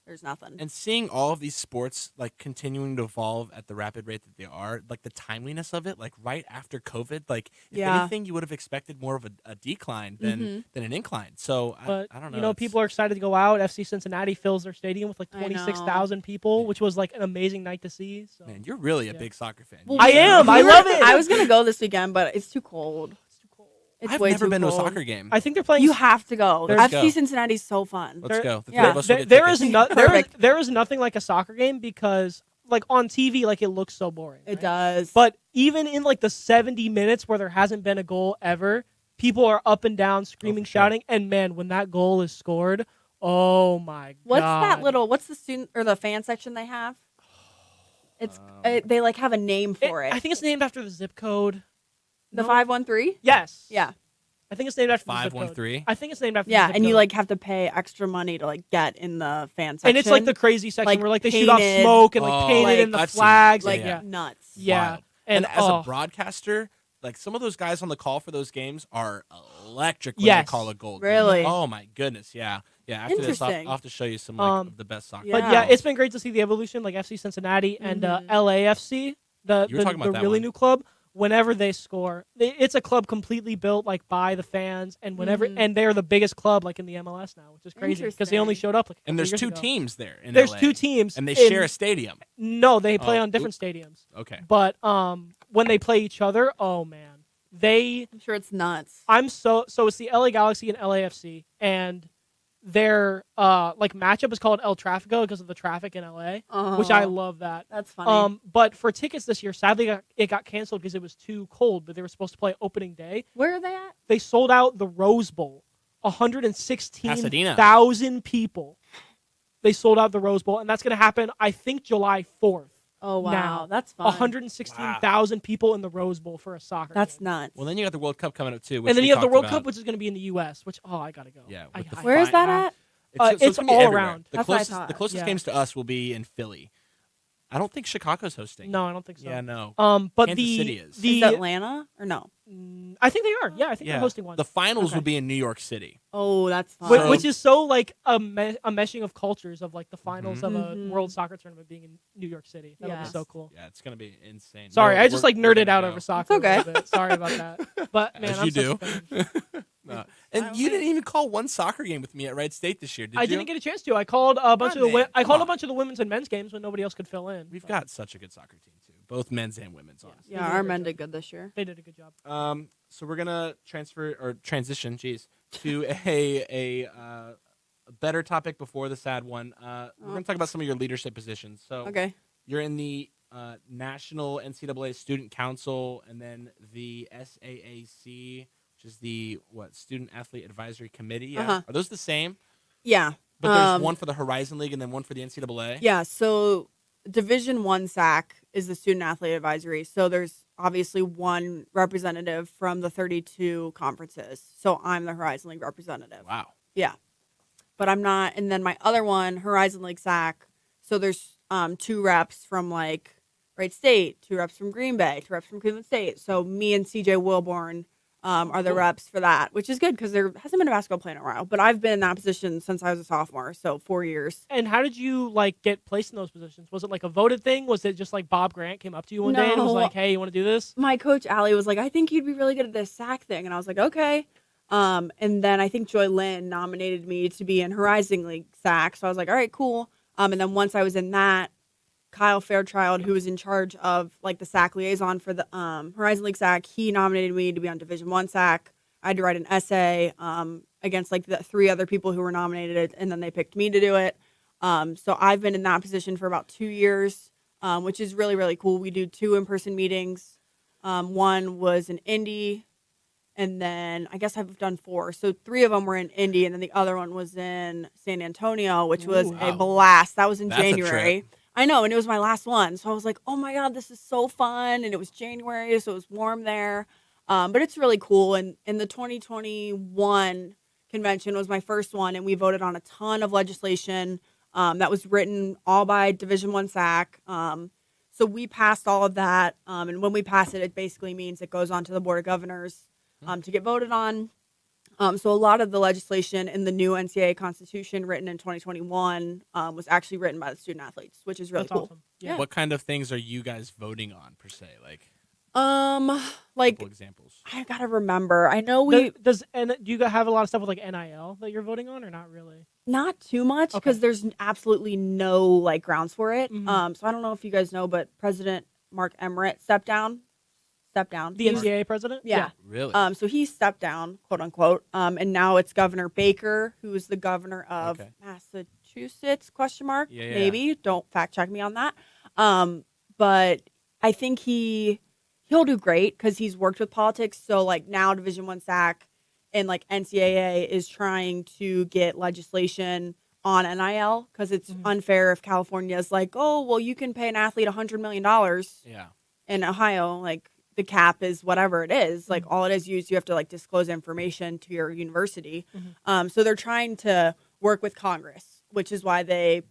Speaker 7: there's nothing.
Speaker 2: And seeing all of these sports like continuing to evolve at the rapid rate that they are, like the timeliness of it, like right after COVID, like if
Speaker 7: Yeah.
Speaker 2: anything, you would have expected more of a decline than an incline. So
Speaker 8: But
Speaker 2: I don't know.
Speaker 8: you know,
Speaker 2: it's-
Speaker 8: people are excited to go out. FC Cincinnati fills their stadium with like
Speaker 7: I know.
Speaker 8: 26,000 people, which was like an amazing night to see. So.
Speaker 2: Man, you're really a
Speaker 8: Yeah.
Speaker 2: big soccer fan.
Speaker 7: Well,
Speaker 8: I am. I
Speaker 7: we
Speaker 8: love
Speaker 7: were-
Speaker 8: it.
Speaker 7: I was gonna go this weekend, but it's too cold.
Speaker 8: It's too cold.
Speaker 7: It's
Speaker 2: I've
Speaker 7: way
Speaker 2: never
Speaker 7: too
Speaker 2: been to a
Speaker 7: cold.
Speaker 2: soccer game.
Speaker 8: I think they're playing.
Speaker 7: You have to go.
Speaker 2: Let's
Speaker 7: FC
Speaker 2: go.
Speaker 7: Cincinnati's so fun.
Speaker 2: Let's go. The three
Speaker 7: Yeah.
Speaker 2: of us will get
Speaker 8: There is
Speaker 2: tickets.
Speaker 7: Perfect.
Speaker 8: there is nothing like a soccer game because like on TV like it looks so boring.
Speaker 7: It
Speaker 8: right?
Speaker 7: does.
Speaker 8: But even in like the 70 minutes where there hasn't been a goal ever, people are up and down screaming,
Speaker 2: for sure.
Speaker 8: shouting, and man, when that goal is scored, oh my god.
Speaker 7: what's the student or the fan section they have? It's they like have a name for it.
Speaker 8: I think it's named after the zip code.
Speaker 7: The 513?
Speaker 8: Yes.
Speaker 7: Yeah.
Speaker 8: I think it's named after the zip code.
Speaker 2: 513?
Speaker 8: I think it's named after the
Speaker 7: Yeah,
Speaker 8: zip
Speaker 7: and you
Speaker 8: code.
Speaker 7: like have to pay extra money to like get in the fan section.
Speaker 8: And it's like the crazy section
Speaker 7: like,
Speaker 8: where like they shoot off
Speaker 7: painted-
Speaker 8: smoke and like
Speaker 2: Oh,
Speaker 8: painted
Speaker 7: like,
Speaker 8: in the
Speaker 2: I've seen
Speaker 8: flags.
Speaker 2: that.
Speaker 7: like
Speaker 8: yeah.
Speaker 7: nuts.
Speaker 8: Yeah.
Speaker 2: Wild.
Speaker 8: And,
Speaker 2: as
Speaker 8: oh.
Speaker 2: a broadcaster, like some of those guys on the call for those games are electric when
Speaker 8: Yes.
Speaker 2: they call a goal.
Speaker 7: Really?
Speaker 2: Oh my goodness, yeah. Yeah, after this, I'll
Speaker 7: Interesting.
Speaker 2: have to show you some like, of the best soccer.
Speaker 8: But yeah, it's been great to see the evolution, like FC Cincinnati and LAFC, the
Speaker 2: You were talking about that
Speaker 8: really
Speaker 2: one.
Speaker 8: new club. Whenever they score, it's a club completely built like by the fans, and whenever and they're the biggest club like in the MLS now, which is crazy because they only
Speaker 7: Interesting.
Speaker 8: showed up like. a
Speaker 2: and
Speaker 8: couple
Speaker 2: there's
Speaker 8: years
Speaker 2: two
Speaker 8: ago.
Speaker 2: teams there in
Speaker 8: There's
Speaker 2: LA,
Speaker 8: two teams,
Speaker 2: and they
Speaker 8: in-
Speaker 2: share a stadium.
Speaker 8: No, they play
Speaker 2: Oh,
Speaker 8: on different stadiums.
Speaker 2: Okay.
Speaker 8: But when they play each other, oh man,
Speaker 7: I'm sure it's nuts.
Speaker 8: so it's the LA Galaxy and LAFC, and their like matchup is called El Tráfico because of the traffic in LA, which I love that.
Speaker 7: That's funny.
Speaker 8: But for tickets this year, sadly it got canceled because it was too cold. But they were supposed to play opening day.
Speaker 7: Where are they at?
Speaker 8: They sold out the Rose Bowl, 116,000 people. They sold out the Rose Bowl, and that's going to happen, I think, July 4th.
Speaker 7: Oh wow,
Speaker 8: Now,
Speaker 7: that's fun.
Speaker 8: 116,000 people in the Rose Bowl for a soccer
Speaker 7: That's
Speaker 8: game.
Speaker 7: nuts.
Speaker 2: Well, then you got the World Cup coming up too. Which
Speaker 8: And then
Speaker 2: we
Speaker 8: you have the
Speaker 2: talked
Speaker 8: World
Speaker 2: about.
Speaker 8: Cup, which is going to be in the U.S., which, I got to go.
Speaker 2: Yeah,
Speaker 8: I-
Speaker 2: with the
Speaker 8: I-
Speaker 7: Where is that
Speaker 8: I-
Speaker 7: at?
Speaker 8: It's
Speaker 2: gonna be
Speaker 8: all
Speaker 2: everywhere.
Speaker 8: around.
Speaker 2: The
Speaker 7: That's what I
Speaker 2: closest,
Speaker 7: thought.
Speaker 2: the closest
Speaker 8: Yeah.
Speaker 2: games to us will be in Philly. I don't think Chicago's hosting.
Speaker 8: No, I don't think so.
Speaker 2: Yeah, no.
Speaker 8: But
Speaker 2: Kansas
Speaker 8: the
Speaker 2: City is.
Speaker 8: the
Speaker 7: Is Atlanta or no?
Speaker 8: I think they are. Yeah, I think
Speaker 2: Yeah.
Speaker 8: they're hosting one.
Speaker 2: The finals
Speaker 7: Okay.
Speaker 2: will be in New York City.
Speaker 7: Oh, that's fun.
Speaker 8: Which is so like a meshing of cultures of like the finals of a
Speaker 7: Mhm.
Speaker 8: World Soccer Tournament being in New York City. That would
Speaker 7: Yes.
Speaker 8: be so cool.
Speaker 2: Yeah, it's gonna be insane.
Speaker 8: Sorry,
Speaker 2: No,
Speaker 8: I just
Speaker 2: we're-
Speaker 8: like
Speaker 2: we're
Speaker 8: nerded
Speaker 2: gonna
Speaker 8: out
Speaker 2: go.
Speaker 8: over soccer
Speaker 7: okay.
Speaker 8: a little bit. Sorry about that. But man,
Speaker 2: As
Speaker 8: I'm
Speaker 2: you
Speaker 8: such
Speaker 2: do.
Speaker 8: a fan.
Speaker 2: No. And you didn't even call one soccer game with me at Wright State this year, did you?
Speaker 8: I didn't get a chance to. I called a bunch
Speaker 2: Come
Speaker 8: of the
Speaker 2: on,
Speaker 8: I called
Speaker 2: come
Speaker 8: a bunch of the women's and men's games when nobody else could fill in.
Speaker 2: We've
Speaker 8: But
Speaker 2: got such a good soccer team too, both men's and women's. Honestly.
Speaker 7: yeah, our men did good this year.
Speaker 8: They did a good job.
Speaker 2: So we're gonna transition, to a better topic before the sad one. We're gonna talk about some of your leadership positions. So
Speaker 7: Okay.
Speaker 2: you're in the National NCAA Student Council, and then the SAAC, which is the Student Athlete Advisory Committee. Yeah.
Speaker 7: Uh-huh.
Speaker 2: Are those the same?
Speaker 7: Yeah.
Speaker 2: But there's one for the Horizon League and then one for the NCAA.
Speaker 7: Yeah, so Division 1 SAC is the Student Athlete Advisory. So there's obviously one representative from the 32 conferences. So I'm the Horizon League representative.
Speaker 2: Wow.
Speaker 7: Yeah. But I'm not. And then my other one, Horizon League SAC. So there's 2 reps from like Wright State, 2 reps from Green Bay, 2 reps from Cleveland State. So me and CJ Wilborn are the reps for that, which is good because there hasn't been a basketball player in a while. But I've been in that position since I was a sophomore, so 4 years.
Speaker 8: And how did you like get placed in those positions? Was it like a voted thing? Was it just like Bob Grant came up to you one day and was
Speaker 7: No.
Speaker 8: like, "Hey, you want to do this?"
Speaker 7: My coach Allie was like, "I think you'd be really good at this SAC thing," and I was like, "Okay." And then I think Joy Lynn nominated me to be in Horizon League SAC, so I was like, "All right, cool." And then once I was in that, Kyle Fairchild, who was in charge of like the SAC liaison for the Horizon League SAC, he nominated me to be on Division 1 SAC. I had to write an essay against like the 3 other people who were nominated, and then they picked me to do it. So I've been in that position for about 2 years, which is really, really cool. We do 2 in-person meetings. One was in Indy, and then I guess I've done 4. So 3 of them were in Indy, and then the other one was in San Antonio, which was
Speaker 2: Ooh,
Speaker 7: a
Speaker 2: wow.
Speaker 7: blast. That was in
Speaker 2: That's a
Speaker 7: January.
Speaker 2: trip.
Speaker 7: I know, and it was my last one. So I was like, oh my God, this is so fun. And it was January, so it was warm there. But it's really cool. And the 2021 convention was my first one, and we voted on a ton of legislation that was written all by Division 1 SAC. So we passed all of that. And when we pass it, it basically means it goes on to the Board of Governors to get voted on. So a lot of the legislation in the new NCAA Constitution written in 2021 was actually written by the student athletes, which is really
Speaker 8: That's
Speaker 7: cool.
Speaker 8: awesome. Yeah.
Speaker 2: What kind of things are you guys voting on per se? Like
Speaker 7: Like
Speaker 2: couple examples.
Speaker 7: I gotta remember. I know we
Speaker 8: Do you have a lot of stuff with like NIL that you're voting on, or not really?
Speaker 7: not too much because there's absolutely no like grounds for it.
Speaker 8: Mhm.
Speaker 7: So I don't know if you guys know, but President Mark Emmert stepped down stepped down.
Speaker 8: The NCAA president?
Speaker 7: Yeah.
Speaker 2: Really?
Speaker 7: So he stepped down, quote unquote. And now it's Governor Baker, who is the governor of Massachusetts, question mark, maybe. Don't fact check me on that. But I think he'll do great because he's worked with politics. So like now Division I SAC and like NCAA is trying to get legislation on NIL because it's unfair if California is like, oh, well, you can pay an athlete $100 million.
Speaker 2: Yeah.
Speaker 7: In Ohio, like the cap is whatever it is. Like all it is you have to like disclose information to your university. So they're trying to work with Congress, which is why they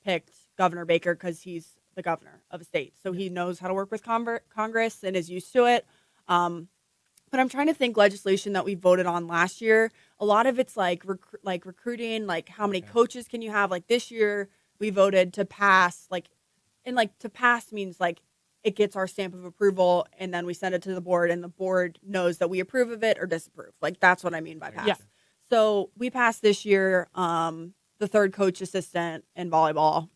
Speaker 7: picked Governor Baker because he's the governor of a state. So he knows how to work with Congress and is used to it. But I'm trying to think legislation that we voted on last year. A lot of it's like recruiting, like how many coaches can you have? Like this year we voted to pass, to pass means like it gets our stamp of approval and then we send it to the board and the board knows that we approve of it or disapprove. Like that's what I mean by pass. Yeah. So we passed this year the third coach assistant in volleyball.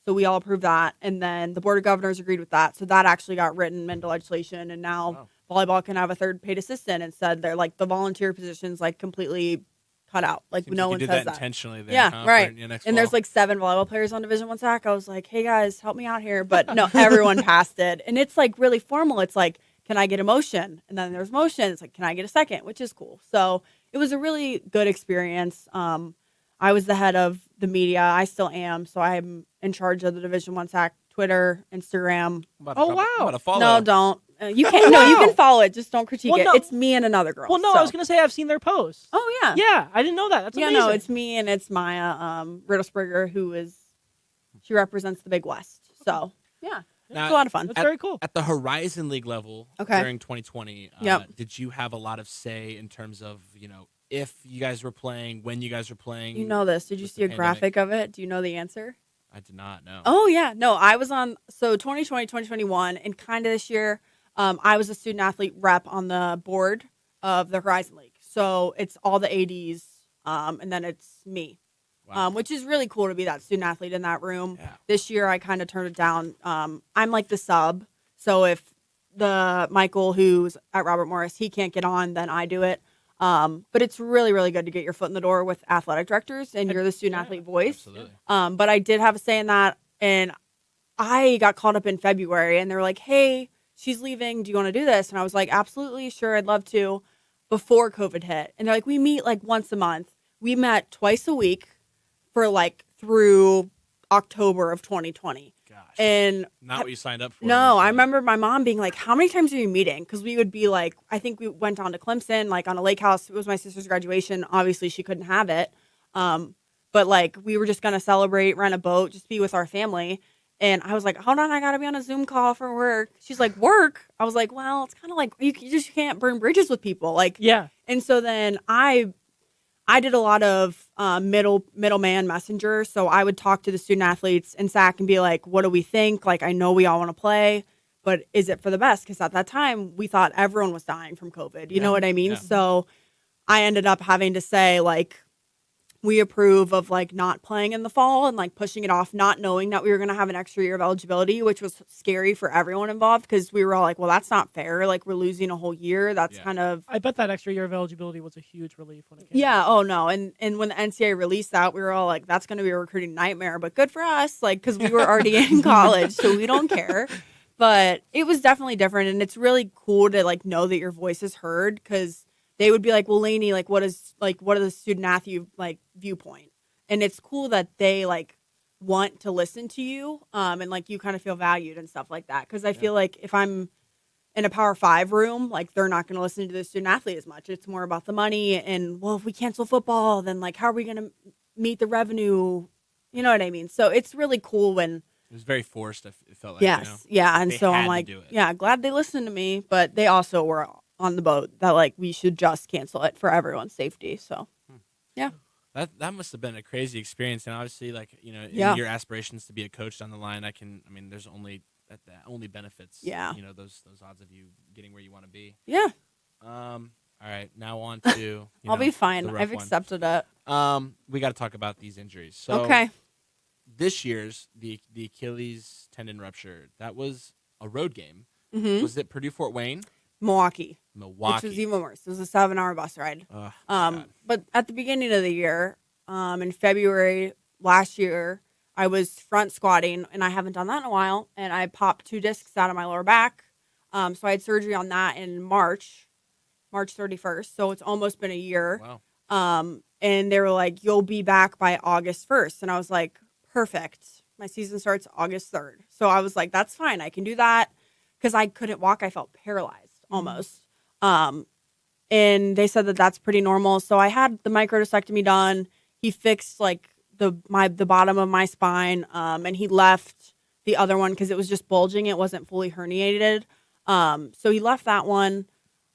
Speaker 7: So we all approved that. And then the board of governors agreed with that. So that actually got written into legislation. And now volleyball can have a third paid assistant instead. They're like the volunteer positions like completely cut out. Like
Speaker 2: Seems
Speaker 7: no
Speaker 2: like
Speaker 7: one
Speaker 2: you
Speaker 7: says
Speaker 2: did that intentionally there.
Speaker 7: Yeah,
Speaker 2: huh,
Speaker 7: right.
Speaker 2: For next
Speaker 7: And
Speaker 2: fall.
Speaker 7: there's like 7 volleyball players on Division I SAC. I was like, hey guys, help me out here. But no, everyone passed it. And it's like really formal. It's like, can I get a motion? And then there's motion. It's like, can I get a second? Which is cool. So it was a really good experience. I was the head of the media. I still am. So I'm in charge of the Division I SAC Twitter, Instagram.
Speaker 2: I'm about to follow.
Speaker 7: No, don't. You can't. No, you can follow it. Just don't critique it.
Speaker 8: no.
Speaker 7: It's me and another girl.
Speaker 8: Well, no,
Speaker 7: so.
Speaker 8: I was going to say I've seen their posts.
Speaker 7: Oh, yeah.
Speaker 8: Yeah, I didn't know that. That's amazing.
Speaker 7: No, it's me and it's Maya Riddlesberger, she represents the Big West. So, yeah.
Speaker 2: Now,
Speaker 7: it's a lot of fun.
Speaker 8: That's very cool.
Speaker 2: At the Horizon League level during 2020, did you have a lot of say in terms of, if you guys were playing, when you guys were playing?
Speaker 7: You know this. Did you see a graphic of it? Do you know the answer?
Speaker 2: I did not know.
Speaker 7: Oh, yeah. No, I was on, 2020, 2021, and kind of this year, I was a student athlete rep on the board of the Horizon League. So it's all the ADs, and then it's me, which is really cool to be that student athlete in that room. Yeah. This year, I kind of turned it down. I'm like the sub. So if the Michael, who's at Robert Morris, he can't get on, then I do it. But it's really, really good to get your foot in the door with athletic directors and you're the student athlete voice.
Speaker 2: Absolutely.
Speaker 7: But I did have a say in that. And I got called up in February and they were like, hey, she's leaving. Do you want to do this? And I was like, absolutely. Sure. I'd love to, before COVID hit. And they're like, we meet like once a month. We met twice a week for like through October of 2020. And
Speaker 2: not what you signed up for.
Speaker 7: No, I remember my mom being like, how many times are you meeting? Because we would be like, I think we went down to Clemson, like on a lake house. It was my sister's graduation. Obviously, she couldn't have it. But like, we were just going to celebrate, rent a boat, just be with our family. And I was like, hold on, I got to be on a Zoom call for work. She's like, work? I was like, well, it's kind of like, you just can't burn bridges with people. Like,
Speaker 8: yeah.
Speaker 7: And so then I did a lot of middleman messenger. So I would talk to the student athletes in SAC and be like, what do we think? Like, I know we all want to play, but is it for the best? Because at that time, we thought everyone was dying from COVID. You know what I mean? Yeah. So I ended up having to say, like, we approve of like not playing in the fall and like pushing it off, not knowing that we were going to have an extra year of eligibility, which was scary for everyone involved because we were all like, well, that's not fair. Like we're losing a whole year. That's kind of.
Speaker 8: I bet that extra year of eligibility was a huge relief when it came.
Speaker 7: Yeah. Oh no. And when the NCAA released that, we were all like, that's going to be a recruiting nightmare, but good for us. Like, cause we were already in college, so we don't care. But it was definitely different. And it's really cool to like know that your voice is heard because they would be like, well, Lainey, like, what is the student athlete like viewpoint? And it's cool that they like want to listen to you, and like you kind of feel valued and stuff like that. Because I feel like if I'm in a Power 5 room, like they're not going to listen to the student athlete as much. It's more about the money and well, if we cancel football, then like how are we going to meet the revenue? You know what I mean? So it's really cool when.
Speaker 2: It was very forced. It felt like.
Speaker 7: Yes, yeah, and so I'm like, yeah, glad they listened to me, but they also were on the boat that like we should just cancel it for everyone's safety. So, yeah.
Speaker 2: That must have been a crazy experience, and obviously, like in your aspirations to be a coach down the line, there's only that only benefits.
Speaker 7: Yeah.
Speaker 2: Those odds of you getting where you want to be.
Speaker 7: Yeah.
Speaker 2: All right, now on to.
Speaker 7: I'll be fine. I've accepted it.
Speaker 2: We got to talk about these injuries. So
Speaker 7: okay.
Speaker 2: This year's the Achilles tendon rupture, that was a road game. Was it Purdue Fort Wayne?
Speaker 7: Milwaukee.
Speaker 2: Milwaukee.
Speaker 7: Which was even worse. It was a 7-hour bus ride.
Speaker 2: God.
Speaker 7: But at the beginning of the year, in February last year, I was front squatting, and I haven't done that in a while, and I popped 2 discs out of my lower back. So I had surgery on that in March 31st. So it's almost been a year.
Speaker 2: Wow.
Speaker 7: And they were like, you'll be back by August 1st. And I was like, perfect. My season starts August 3rd. So I was like, that's fine. I can do that. Because I couldn't walk. I felt paralyzed almost. And they said that that's pretty normal. So I had the microdiscectomy done. He fixed like the bottom of my spine. And he left the other one because it was just bulging. It wasn't fully herniated. So he left that one.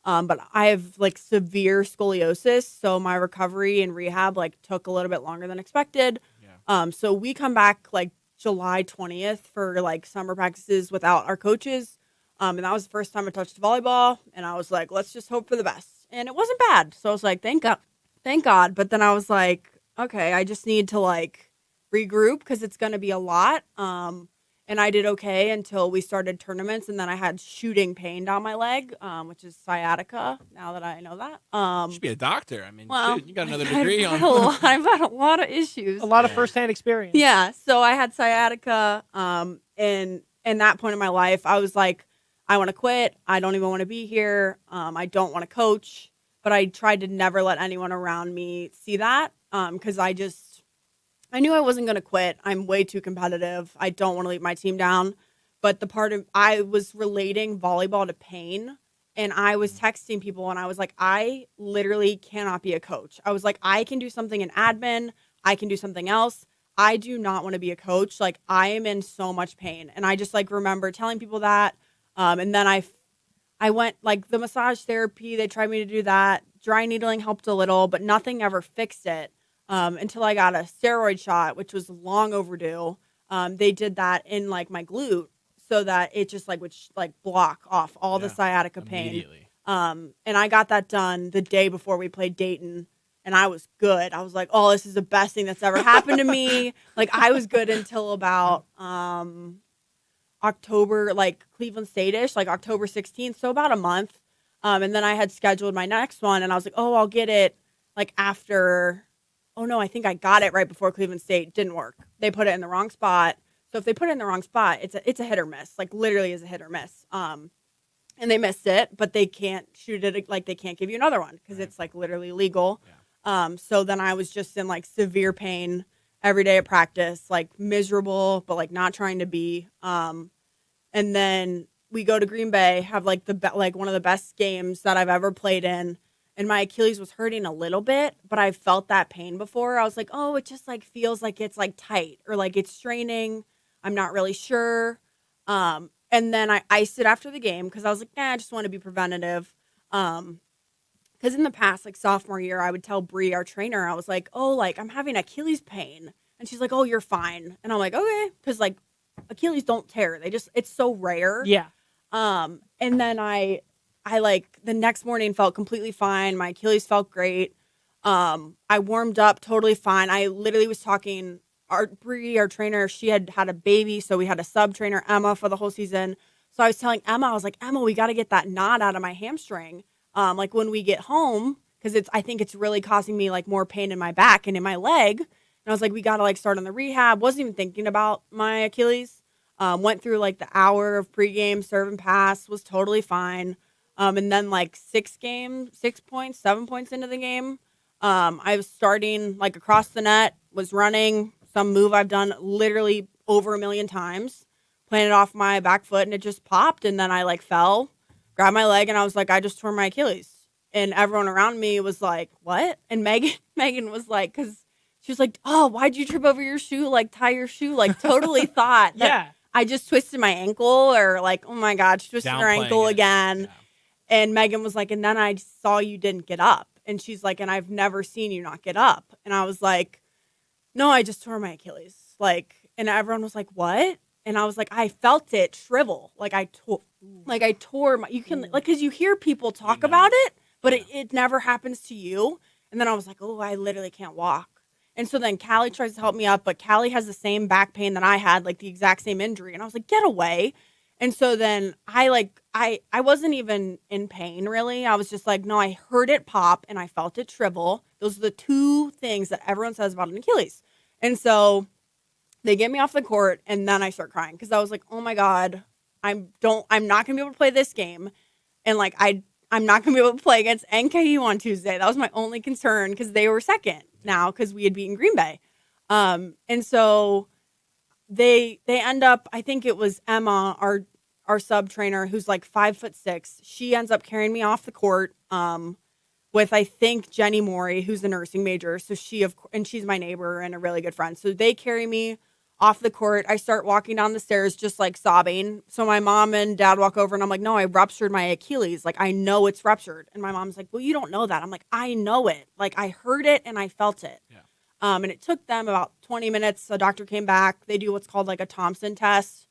Speaker 7: But I have like severe scoliosis. So my recovery and rehab like took a little bit longer than expected.
Speaker 2: Yeah.
Speaker 7: So we come back like July 20th for like summer practices without our coaches. And that was the first time I touched volleyball. And I was like, let's just hope for the best. And it wasn't bad. So I was like, thank God. But then I was like, okay, I just need to like regroup because it's going to be a lot. And I did okay until we started tournaments. And then I had shooting pain down my leg, which is sciatica, now that I know that.
Speaker 2: You should be a doctor. I mean,
Speaker 7: Well,
Speaker 2: shoot, you got another degree on.
Speaker 7: I've had a lot of issues.
Speaker 8: A lot of firsthand experience.
Speaker 7: Yeah. So I had sciatica. And in that point in my life, I was like, I want to quit. I don't even want to be here. I don't want to coach. But I tried to never let anyone around me see that because I knew I wasn't going to quit. I'm way too competitive. I don't want to leave my team down. But I was relating volleyball to pain. And I was texting people and I was like, I literally cannot be a coach. I was like, I can do something in admin. I can do something else. I do not want to be a coach. Like, I am in so much pain. And I just like remember telling people that. And then I went like the massage therapy. They tried me to do that. Dry needling helped a little, but nothing ever fixed it. Until I got a steroid shot, which was long overdue. They did that in like my glute so that it just like would block off all the sciatica pain.
Speaker 2: Immediately.
Speaker 7: And I got that done the day before we played Dayton, and I was good. I was like, oh, this is the best thing that's ever happened to me. Like, I was good until about October, like Cleveland State-ish, like October 16th, so about a month. And then I had scheduled my next one, and I was like, oh, I'll get it like after. Oh no, I think I got it right before Cleveland State. Didn't work. They put it in the wrong spot. So if they put it in the wrong spot, it's a hit or miss. Like, literally is a hit or miss. And they missed it, but they can't shoot it. Like, they can't give you another one because it's like literally legal. Yeah. So then I was just in like severe pain every day at practice, like miserable, but like not trying to be. And then we go to Green Bay, have like one of the best games that I've ever played in. And my Achilles was hurting a little bit, but I felt that pain before. I was like, oh, it just like feels like it's like tight or like it's straining. I'm not really sure. And then I iced it after the game because I was like, I just want to be preventative. Because in the past, like sophomore year, I would tell Bree, our trainer, I was like, oh, like I'm having Achilles pain. And she's like, oh, you're fine. And I'm like, okay. Because like Achilles don't tear. It's so rare.
Speaker 8: Yeah.
Speaker 7: And then I like the next morning felt completely fine. My Achilles felt great. I warmed up totally fine. I literally was talking, our trainer, she had a baby. So we had a sub trainer, Emma, for the whole season. So I was telling Emma, I was like, Emma, we got to get that knot out of my hamstring. Like when we get home, because I think it's really causing me like more pain in my back and in my leg. And I was like, we got to like start on the rehab. Wasn't even thinking about my Achilles. Went through like the hour of pregame, serve and pass, was totally fine. And then like 7 points into the game, I was starting like across the net, was running some move I've done literally over 1 million times, planted off my back foot and it just popped. And then I like fell, grabbed my leg and I was like, I just tore my Achilles. And everyone around me was like, what? And Megan was like, because she was like, oh, why'd you trip over your shoe? Like tie your shoe, like totally thought that I just twisted my ankle or like, oh my God, she twisted her ankle again. Yeah. And Megan was like, and then I saw you didn't get up. And she's like, and I've never seen you not get up. And I was like, no, I just tore my Achilles. Like, and everyone was like, what? And I was like, I felt it shrivel. Like I tore my, you can, like, cause you hear people talk about it, but it never happens to you. And then I was like, oh, I literally can't walk. And so then Callie tries to help me up, but Callie has the same back pain that I had, like the exact same injury. And I was like, get away. And so then I wasn't even in pain really. I was just like, no, I heard it pop and I felt it shrivel. Those are the two things that everyone says about an Achilles. And so they get me off the court and then I start crying because I was like, oh my God, I'm not gonna be able to play this game. And like I'm not gonna be able to play against NKU on Tuesday. That was my only concern because they were second now because we had beaten Green Bay. And so they end up, I think it was Emma, our sub trainer, who's like 5'6". She ends up carrying me off the court with, I think, Jenny Morey, who's the nursing major. So and she's my neighbor and a really good friend. So they carry me off the court. I start walking down the stairs just like sobbing. So my mom and dad walk over and I'm like, no, I ruptured my Achilles. Like, I know it's ruptured. And my mom's like, well, you don't know that. I'm like, I know it. Like, I heard it and I felt it.
Speaker 2: Yeah.
Speaker 7: And it took them about 20 minutes. A doctor came back. They do what's called like a Thompson test.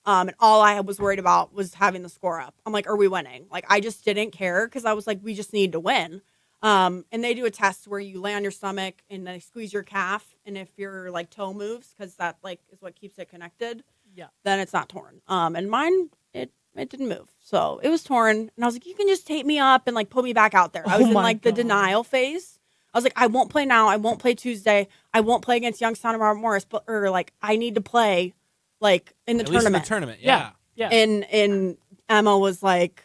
Speaker 7: And all I was worried about was having the score up. I'm like, are we winning? Like, I just didn't care because I was like, we just need to win. And they do a test where you lay on your stomach and they squeeze your calf. And if your like toe moves, because that like is what keeps it connected, then it's not torn. And mine, it didn't move. So it was torn. And I was like, you can just tape me up and like put me back out there. I was in like the denial phase. I was like, I won't play now. I won't play Tuesday. I won't play against Youngstown and Robert Morris. Or like, I need to play like in the
Speaker 2: At least
Speaker 7: tournament.
Speaker 2: in the tournament, yeah.
Speaker 7: And Emma was like,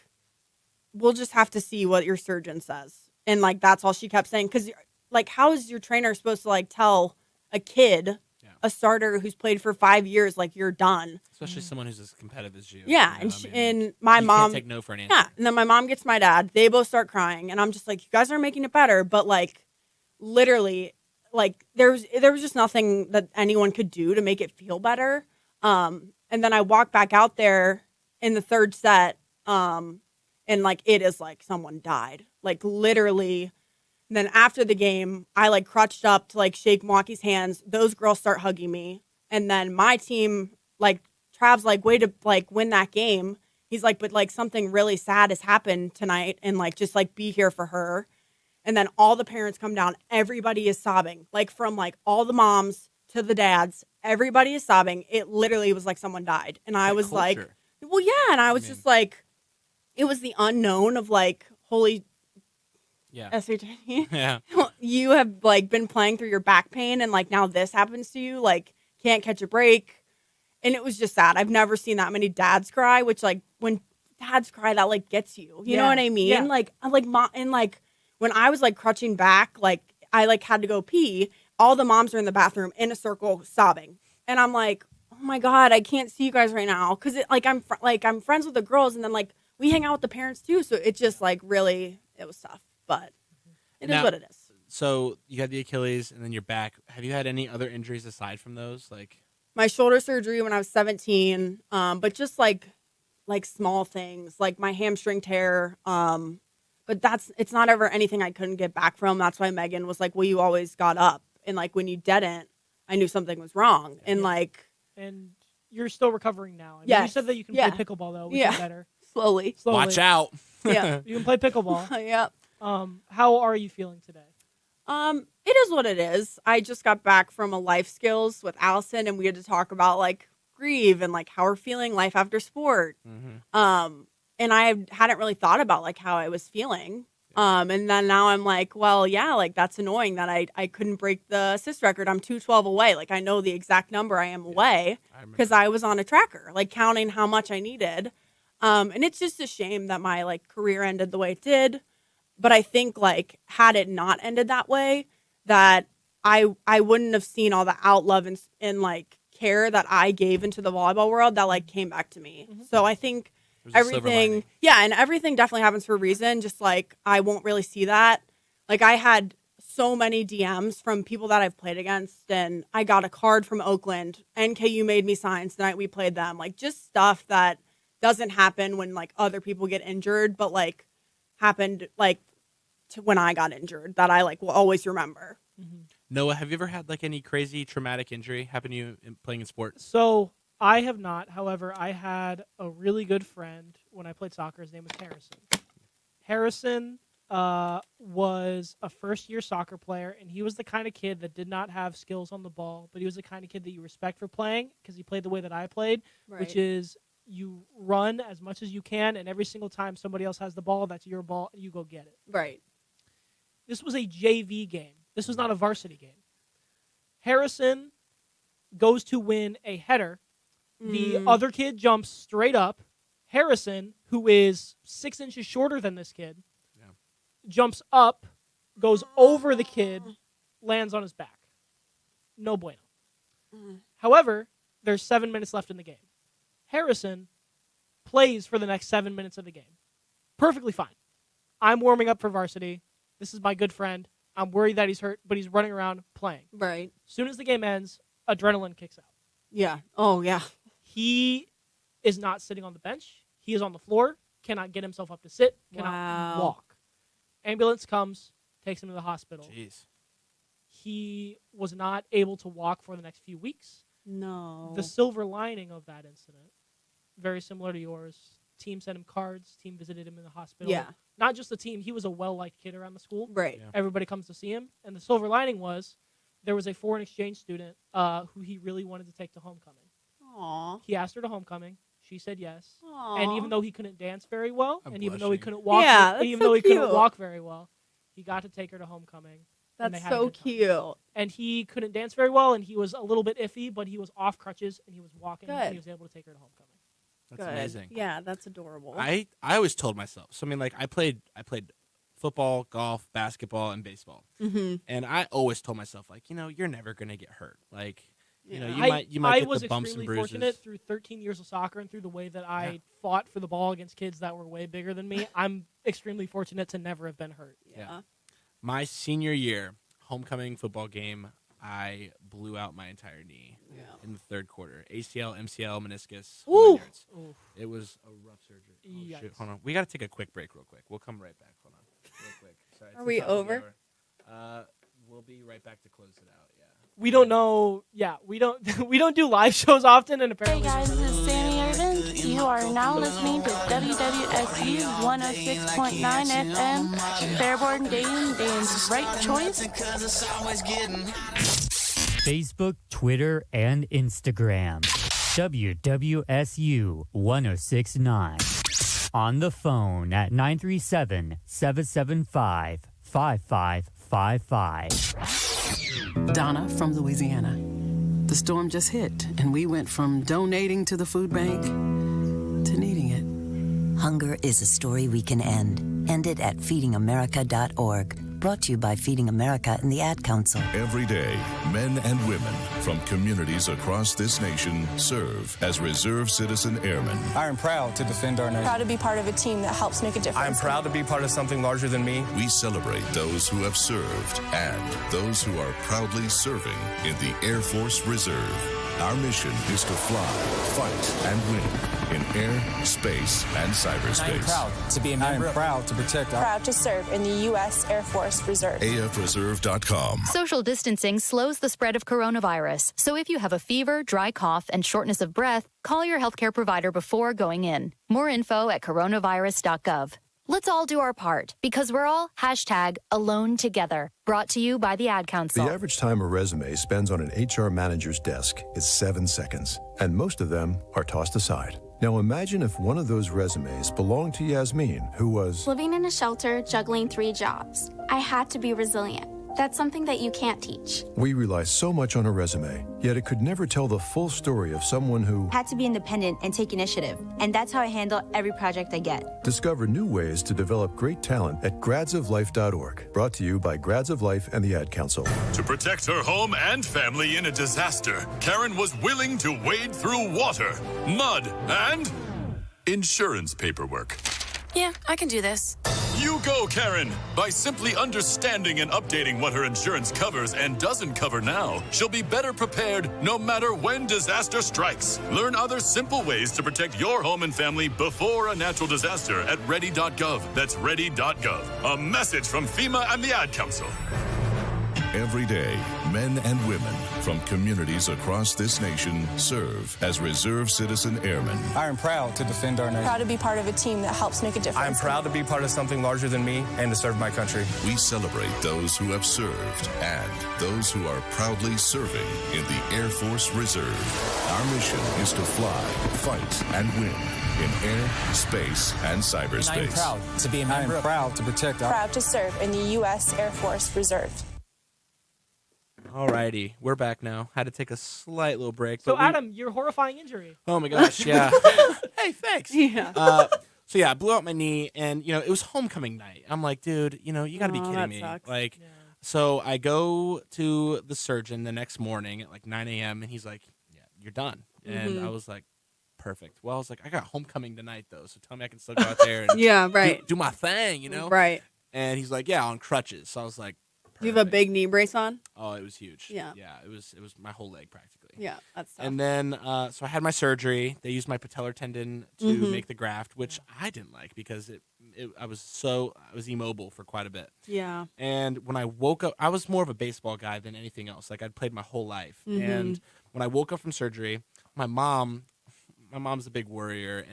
Speaker 7: we'll just have to see what your surgeon says. And like, that's all she kept saying. Because like, how is your trainer supposed to like tell a kid, a starter who's played for 5 years, like you're done?
Speaker 2: Especially someone who's as competitive as you.
Speaker 7: Yeah.
Speaker 2: You know,
Speaker 7: And my
Speaker 2: you
Speaker 7: mom.
Speaker 2: can't take no for an answer.
Speaker 7: Yeah. And then my mom gets my dad. They both start crying. And I'm just like, you guys are making it better. But like, literally, like there was just nothing that anyone could do to make it feel better. And then I walk back out there in the third set, and like it is like someone died, like literally. And then after the game, I like crutched up to like shake Milwaukee's hands. Those girls start hugging me, and then my team, like Trav's like, way to like win that game. He's like, but like something really sad has happened tonight, and like just like be here for her. And then all the parents come down. Everybody is sobbing, like from like all the moms to the dads. Everybody is sobbing. It literally was like someone died. And I was like, well, yeah. And I was just like, it was the unknown of like, holy SHIT.
Speaker 2: Yeah.
Speaker 7: You have like been playing through your back pain and like now this happens to you. Like, can't catch a break. And it was just sad. I've never seen that many dads cry, which like when dads cry, that like gets you. You know what I mean?
Speaker 8: Yeah.
Speaker 7: Like, and like when I was like crutching back, like I like had to go pee. All the moms are in the bathroom in a circle sobbing. And I'm like, oh my God, I can't see you guys right now. Cause it, like, I'm friends with the girls and then like we hang out with the parents too. So it just like really, it was tough, but it is what it is.
Speaker 2: So you had the Achilles and then your back. Have you had any other injuries aside from those? Like
Speaker 7: my shoulder surgery when I was 17. But just like small things like my hamstring tear. But it's not ever anything I couldn't get back from. That's why Megan was like, well, you always got up. And like when you didn't, I knew something was wrong. And like,
Speaker 8: and you're still recovering now. I mean, you said that you can play pickleball though, which is better.
Speaker 7: Slowly.
Speaker 2: Watch out.
Speaker 7: Yeah.
Speaker 8: You can play pickleball.
Speaker 7: Yep.
Speaker 8: How are you feeling today?
Speaker 7: It is what it is. I just got back from a life skills with Allison and we had to talk about like grieve and like how we're feeling life after sport. Mm-hmm. And I hadn't really thought about like how I was feeling. And then now I'm like, well, yeah, like that's annoying that I couldn't break the assist record. I'm 212 away. Like I know the exact number I am away because I was on a tracker, like counting how much I needed. And it's just a shame that my like career ended the way it did. But I think like had it not ended that way, that I wouldn't have seen all the out love and like care that I gave into the volleyball world that like came back to me. Mm-hmm. So I think everything, and everything definitely happens for a reason. Just like I won't really see that. Like I had so many DMs from people that I've played against, and I got a card from Oakland. NKU made me sign the night we played them. Like just stuff that doesn't happen when like other people get injured, but like happened like to when I got injured that I like will always remember.
Speaker 8: Mm-hmm.
Speaker 2: Noah, have you ever had like any crazy traumatic injury happen to you playing in sports?
Speaker 8: So I have not. However, I had a really good friend when I played soccer. His name was Harrison. Harrison was a first-year soccer player, and he was the kind of kid that did not have skills on the ball, but he was the kind of kid that you respect for playing because he played the way that I played, which is you run as much as you can, and every single time somebody else has the ball, that's your ball, and you go get it.
Speaker 7: Right.
Speaker 8: This was a JV game. This was not a varsity game. Harrison goes to win a header. The other kid jumps straight up. Harrison, who is 6 inches shorter than this kid, jumps up, goes over the kid, lands on his back. No bueno. However, there's 7 minutes left in the game. Harrison plays for the next 7 minutes of the game. Perfectly fine. I'm warming up for varsity. This is my good friend. I'm worried that he's hurt, but he's running around playing.
Speaker 7: Right.
Speaker 8: As soon as the game ends, adrenaline kicks out.
Speaker 7: Yeah. Oh, yeah.
Speaker 8: He is not sitting on the bench. He is on the floor, cannot get himself up to sit, cannot walk. Ambulance comes, takes him to the hospital.
Speaker 2: Jeez.
Speaker 8: He was not able to walk for the next few weeks.
Speaker 7: No.
Speaker 8: The silver lining of that incident, very similar to yours, team sent him cards, team visited him in the hospital.
Speaker 7: Yeah.
Speaker 8: Not just the team, he was a well-liked kid around the school.
Speaker 7: Right.
Speaker 2: Yeah.
Speaker 8: Everybody comes to see him. And the silver lining was there was a foreign exchange student who he really wanted to take to homecoming.
Speaker 7: Aww.
Speaker 8: He asked her to homecoming. She said yes.
Speaker 7: Aww.
Speaker 8: And even though he couldn't dance very well,
Speaker 2: I'm
Speaker 8: and even though he
Speaker 2: blushing.
Speaker 8: couldn't walk,
Speaker 7: Yeah, that's
Speaker 8: even
Speaker 7: so
Speaker 8: though he couldn't
Speaker 7: cute.
Speaker 8: walk very well, he got to take her to homecoming. and they
Speaker 7: That's
Speaker 8: had a
Speaker 7: so
Speaker 8: good time.
Speaker 7: cute.
Speaker 8: And he couldn't dance very well, and he was a little bit iffy, but he was off crutches, and he was walking, and
Speaker 7: Good.
Speaker 8: he was able to take her to homecoming.
Speaker 2: That's
Speaker 7: Good.
Speaker 2: amazing.
Speaker 7: Yeah, that's adorable.
Speaker 2: I always told myself. So I mean, like I played football, golf, basketball, and baseball, and I always told myself, like, you're never gonna get hurt. Like, you might
Speaker 8: I
Speaker 2: get
Speaker 8: was
Speaker 2: the bumps and
Speaker 8: extremely
Speaker 2: bruises.
Speaker 8: fortunate through 13 years of soccer and through the way that I fought for the ball against kids that were way bigger than me. I'm extremely fortunate to never have been hurt.
Speaker 2: Yeah. My senior year homecoming football game, I blew out my entire knee in the third quarter. ACL, MCL, meniscus. whole nine yards. It was a rough surgery. Oh, shit. Hold on. We got to take a quick break real quick. We'll come right back. Hold on. Real quick. Sorry, it's
Speaker 7: Are
Speaker 2: the
Speaker 7: we
Speaker 2: top of the
Speaker 7: over?
Speaker 2: hour. We'll be right back to close it out. Yeah.
Speaker 8: We don't know. Yeah, we don't we don't do live shows often, and
Speaker 9: Hey
Speaker 8: apparently.
Speaker 9: guys, this is Sammy Irvin. You are now listening to WWSU 106.9 FM, Fairborn, Dayton, Dayton's right choice.
Speaker 5: Facebook, Twitter, and Instagram. WWSU 1069. On the phone at 937-775-5555.
Speaker 10: Donna from Louisiana. The storm just hit, and we went from donating to the food bank to needing it.
Speaker 11: Hunger is a story we can end. End it at feedingamerica.org. Brought to you by Feeding America and the Ad Council.
Speaker 12: Every day, men and women from communities across this nation serve as Reserve Citizen Airmen.
Speaker 13: I am proud to defend our nation.
Speaker 14: Proud to be part of a team that helps make a difference.
Speaker 13: I am proud to be part of something larger than me.
Speaker 12: We celebrate those who have served and those who are proudly serving in the Air Force Reserve. Our mission is to fly, fight, and win in air, space, and cyberspace.
Speaker 13: I am proud to be a member. I am proud to protect our...
Speaker 14: Proud to serve in the U.S. Air Force Reserve.
Speaker 12: AFReserve.com.
Speaker 15: Social distancing slows the spread of coronavirus. So if you have a fever, dry cough, and shortness of breath, call your healthcare provider before going in. More info at coronavirus.gov. Let's all do our part, because we're all #AloneTogether. Brought to you by the Ad Council.
Speaker 16: The average time a resume spends on an HR manager's desk is 7 seconds, and most of them are tossed aside. Now imagine if one of those resumes belonged to Yasmin, who was
Speaker 17: living in a shelter, juggling 3 jobs. I had to be resilient. That's something that you can't teach.
Speaker 16: We rely so much on a resume, yet it could never tell the full story of someone who
Speaker 18: had to be independent and take initiative. And that's how I handle every project I get.
Speaker 16: Discover new ways to develop great talent at gradsoflife.org. Brought to you by Grads of Life and the Ad Council.
Speaker 19: To protect her home and family in a disaster, Karen was willing to wade through water, mud, and insurance paperwork.
Speaker 20: Yeah, I can do this.
Speaker 19: You go, Karen! By simply understanding and updating what her insurance covers and doesn't cover now, she'll be better prepared no matter when disaster strikes. Learn other simple ways to protect your home and family before a natural disaster at ready.gov. That's ready.gov. A message from FEMA and the Ad Council.
Speaker 12: Every day, men and women from communities across this nation serve as reserve citizen airmen.
Speaker 13: I am proud to defend our nation.
Speaker 14: Proud to be part of a team that helps make a difference.
Speaker 13: I am proud to be part of something larger than me and to serve my country.
Speaker 12: We celebrate those who have served and those who are proudly serving in the Air Force Reserve. Our mission is to fly, fight, and win in air, space, and cyberspace.
Speaker 13: I am proud to be a member. I am proud to protect our...
Speaker 14: Proud to serve in the U.S. Air Force Reserve.
Speaker 2: Alrighty, we're back now. Had to take a slight little break.
Speaker 8: So, Adam, your horrifying injury.
Speaker 2: Oh my gosh, yeah. Hey, thanks.
Speaker 7: Yeah.
Speaker 2: So yeah, I blew out my knee, and it was homecoming night. I'm like, dude, you got to be kidding me.
Speaker 7: Sucks.
Speaker 2: Like, so I go to the surgeon the next morning at like 9 a.m. and he's like, yeah, you're done. And I was like, perfect. Well, I was like, I got homecoming tonight though, so tell me I can still go out there and
Speaker 7: Yeah, right.
Speaker 2: do my thing,
Speaker 7: Right.
Speaker 2: And he's like, yeah, on crutches. So I was like,
Speaker 7: Do you have a big knee brace on?
Speaker 2: oh, it was huge.
Speaker 7: Yeah.
Speaker 2: Yeah, it was my whole leg practically.
Speaker 7: Yeah, that's tough.
Speaker 2: And then, so I had my surgery. They used my patellar tendon to make the graft, which I didn't like because I was immobile for quite a bit.
Speaker 7: Yeah.
Speaker 2: And when I woke up, I was more of a baseball guy than anything else. Like I'd played my whole life. And when I woke up from surgery, my mom's a big worrier,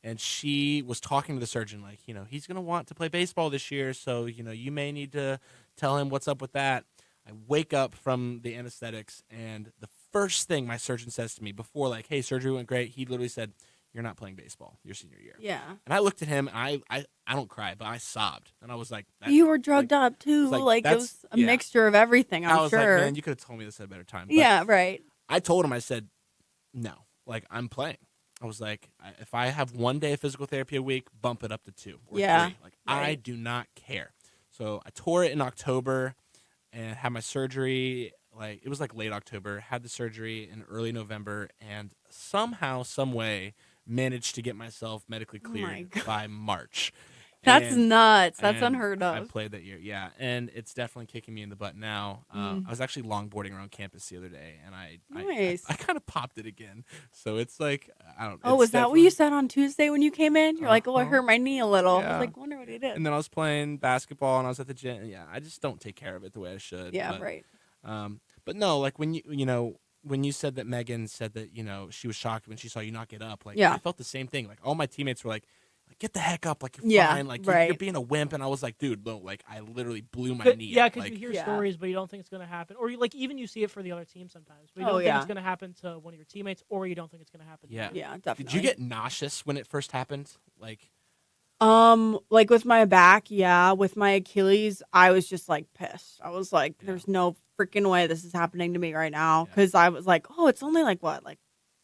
Speaker 2: and she was talking to the surgeon like, he's gonna want to play baseball this year, so you may need to tell him what's up with that. I wake up from the anesthetics, and the first thing my surgeon says to me before, like, hey, surgery went great, he literally said, you're not playing baseball your senior year.
Speaker 7: Yeah.
Speaker 2: And I looked at him, and I don't cry, but I sobbed. And I was like...
Speaker 7: You were drugged up, too. Like it was a mixture of everything, I'm sure.
Speaker 2: I was like, man, you could have told me this at a better time. But
Speaker 7: yeah, right.
Speaker 2: I told him, I said, no, like, I'm playing. I was like, if I have 1 day of physical therapy a week, bump it up to 2 or 3. Like,
Speaker 7: right.
Speaker 2: I do not care. So I tore it in October and had my surgery, like, it was like late October, had the surgery in early November, and somehow, some way, managed to get myself medically cleared by March.
Speaker 7: That's nuts. That's unheard of.
Speaker 2: I played that year, yeah, and it's definitely kicking me in the butt now. I was actually longboarding around campus the other day, and I kind of popped it again. So it's like, I don't know.
Speaker 7: Oh, was that what you said on Tuesday when you came in? You're like, oh, I hurt my knee a little.
Speaker 2: Yeah.
Speaker 7: I was like, wonder what he did.
Speaker 2: And then I was playing basketball, and I was at the gym. And yeah, I just don't take care of it the way I should.
Speaker 7: Yeah, right.
Speaker 2: But no, like when when you said that Megan said that she was shocked when she saw you not get up, like I felt the same thing. Like all my teammates were like, get the heck up, like you're fine, like you're being a wimp. And I was like, dude, no, like I literally blew my knee.
Speaker 8: Yeah, because
Speaker 2: like,
Speaker 8: you hear stories, but you don't think it's going to happen, or even you see it for the other team sometimes, but you don't think it's going to happen to one of your teammates, or you don't think it's going to happen.
Speaker 2: Yeah,
Speaker 8: to you.
Speaker 7: Yeah, definitely.
Speaker 2: Did you get nauseous when it first happened? Like
Speaker 7: with my back, yeah. With my Achilles, I was just like pissed. I was like, there's no freaking way this is happening to me right now. Because I was like, oh, it's only like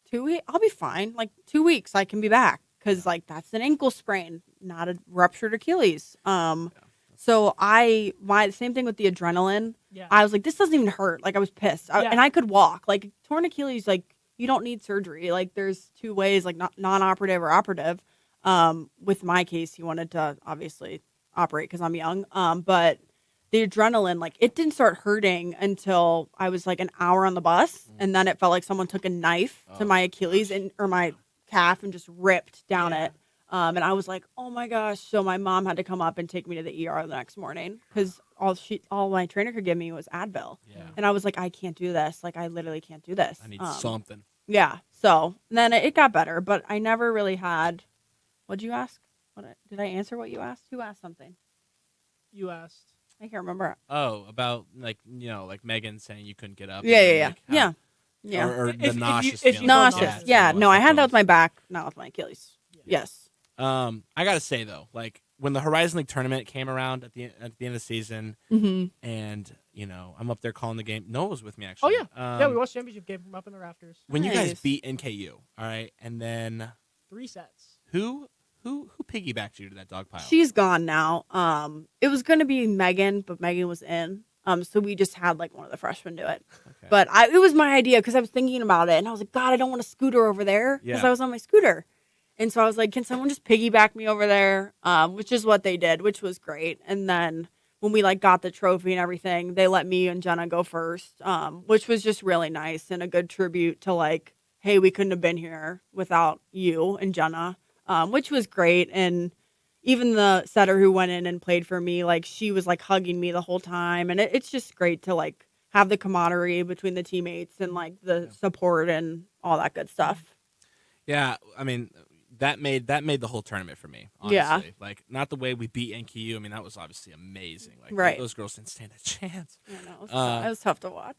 Speaker 7: 2 weeks? I'll be fine. Like 2 weeks, I can be back. Because like that's an ankle sprain, not a ruptured Achilles. So same thing with the adrenaline. Yeah. I was like, this doesn't even hurt. Like I was pissed, and I could walk. Like torn Achilles, like you don't need surgery. Like there's 2 ways, like non-operative or operative. With my case, he wanted to obviously operate because I'm young. But the adrenaline, like it didn't start hurting until I was like an hour on the bus, and then it felt like someone took a knife to my Achilles or my calf and just ripped down it. And I was like, oh my gosh. So my mom had to come up and take me to the ER the next morning because all my trainer could give me was Advil. Yeah. And I was like, I can't do this. Like, I literally can't do this.
Speaker 2: I need something.
Speaker 7: Yeah. So then it got better, but I never really had. What'd you ask? Did I answer what you asked? Who asked something?
Speaker 8: You asked.
Speaker 7: I can't remember.
Speaker 2: Oh, about like Megan saying you couldn't get up.
Speaker 7: Yeah.
Speaker 2: Or the nauseous.
Speaker 7: Nauseous. Yeah. No, I had that with my back, not with my Achilles. Yes.
Speaker 2: I gotta say though, like when the Horizon League tournament came around at the end of the season, and I'm up there calling the game. Noah was with me actually.
Speaker 8: Oh yeah, we watched championship game from up in the rafters.
Speaker 2: When you guys beat NKU, all right, and then
Speaker 8: 3 sets.
Speaker 2: Who piggybacked you to that dog pile?
Speaker 7: She's gone now. It was going to be Megan, but Megan was in. So we just had like one of the freshmen do it. Okay. But it was my idea because I was thinking about it, and I was like, God, I don't want a scooter over there because I was on my scooter. And so I was like, can someone just piggyback me over there? Which is what they did, which was great. And then when we like got the trophy and everything, they let me and Jenna go first, which was just really nice and a good tribute to like, hey, we couldn't have been here without you and Jenna, which was great. And even the setter who went in and played for me, like she was like hugging me the whole time, and it's just great to like have the camaraderie between the teammates and like the support and all that good stuff.
Speaker 2: Yeah, I mean that made the whole tournament for me. Honestly.
Speaker 7: Yeah.
Speaker 2: Like not the way we beat NKU. I mean that was obviously amazing. Like
Speaker 7: Right.
Speaker 2: those girls didn't stand a chance.
Speaker 7: I know. It was tough to watch.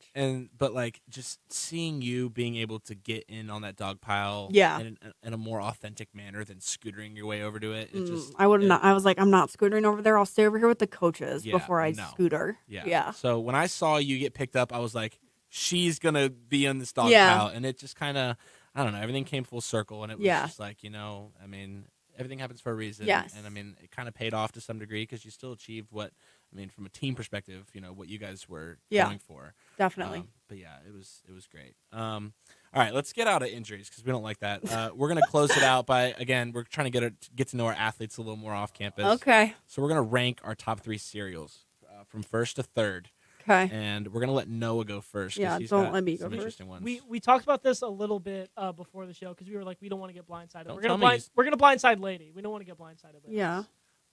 Speaker 2: But like just seeing you being able to get in on that dog pile,
Speaker 7: Yeah.
Speaker 2: in a more authentic manner than scootering your way over to it. It just
Speaker 7: I would not. I was like, I'm not scootering over there. I'll stay over here with the coaches before I
Speaker 2: no.
Speaker 7: scooter.
Speaker 2: Yeah. So when I saw you get picked up, I was like, she's gonna be on this dog
Speaker 7: Yeah.
Speaker 2: pile, and it just kind of, I don't know, everything came full circle, and it was just like, I mean, everything happens for a reason.
Speaker 7: Yes.
Speaker 2: And I mean, it kind of paid off to some degree because you still achieved what, I mean, from a team perspective, what you guys were going for.
Speaker 7: Definitely.
Speaker 2: But yeah, it was great. All right, let's get out of injuries because we don't like that. We're gonna close it out by, again, we're trying to get to know our athletes a little more off campus.
Speaker 7: Okay.
Speaker 2: So we're gonna rank our top 3 cereals from first to third.
Speaker 7: Okay.
Speaker 2: And we're gonna let Noah go first.
Speaker 7: Yeah,
Speaker 2: he's
Speaker 7: don't
Speaker 2: got
Speaker 7: let me go
Speaker 2: some
Speaker 7: first.
Speaker 2: interesting ones.
Speaker 8: We talked about this a little bit before the show because we were like, we don't want to get blindsided.
Speaker 2: Don't
Speaker 8: We're
Speaker 2: tell
Speaker 8: gonna
Speaker 2: me
Speaker 8: we're gonna blindside Lady. We don't want to get blindsided. By
Speaker 7: Yeah.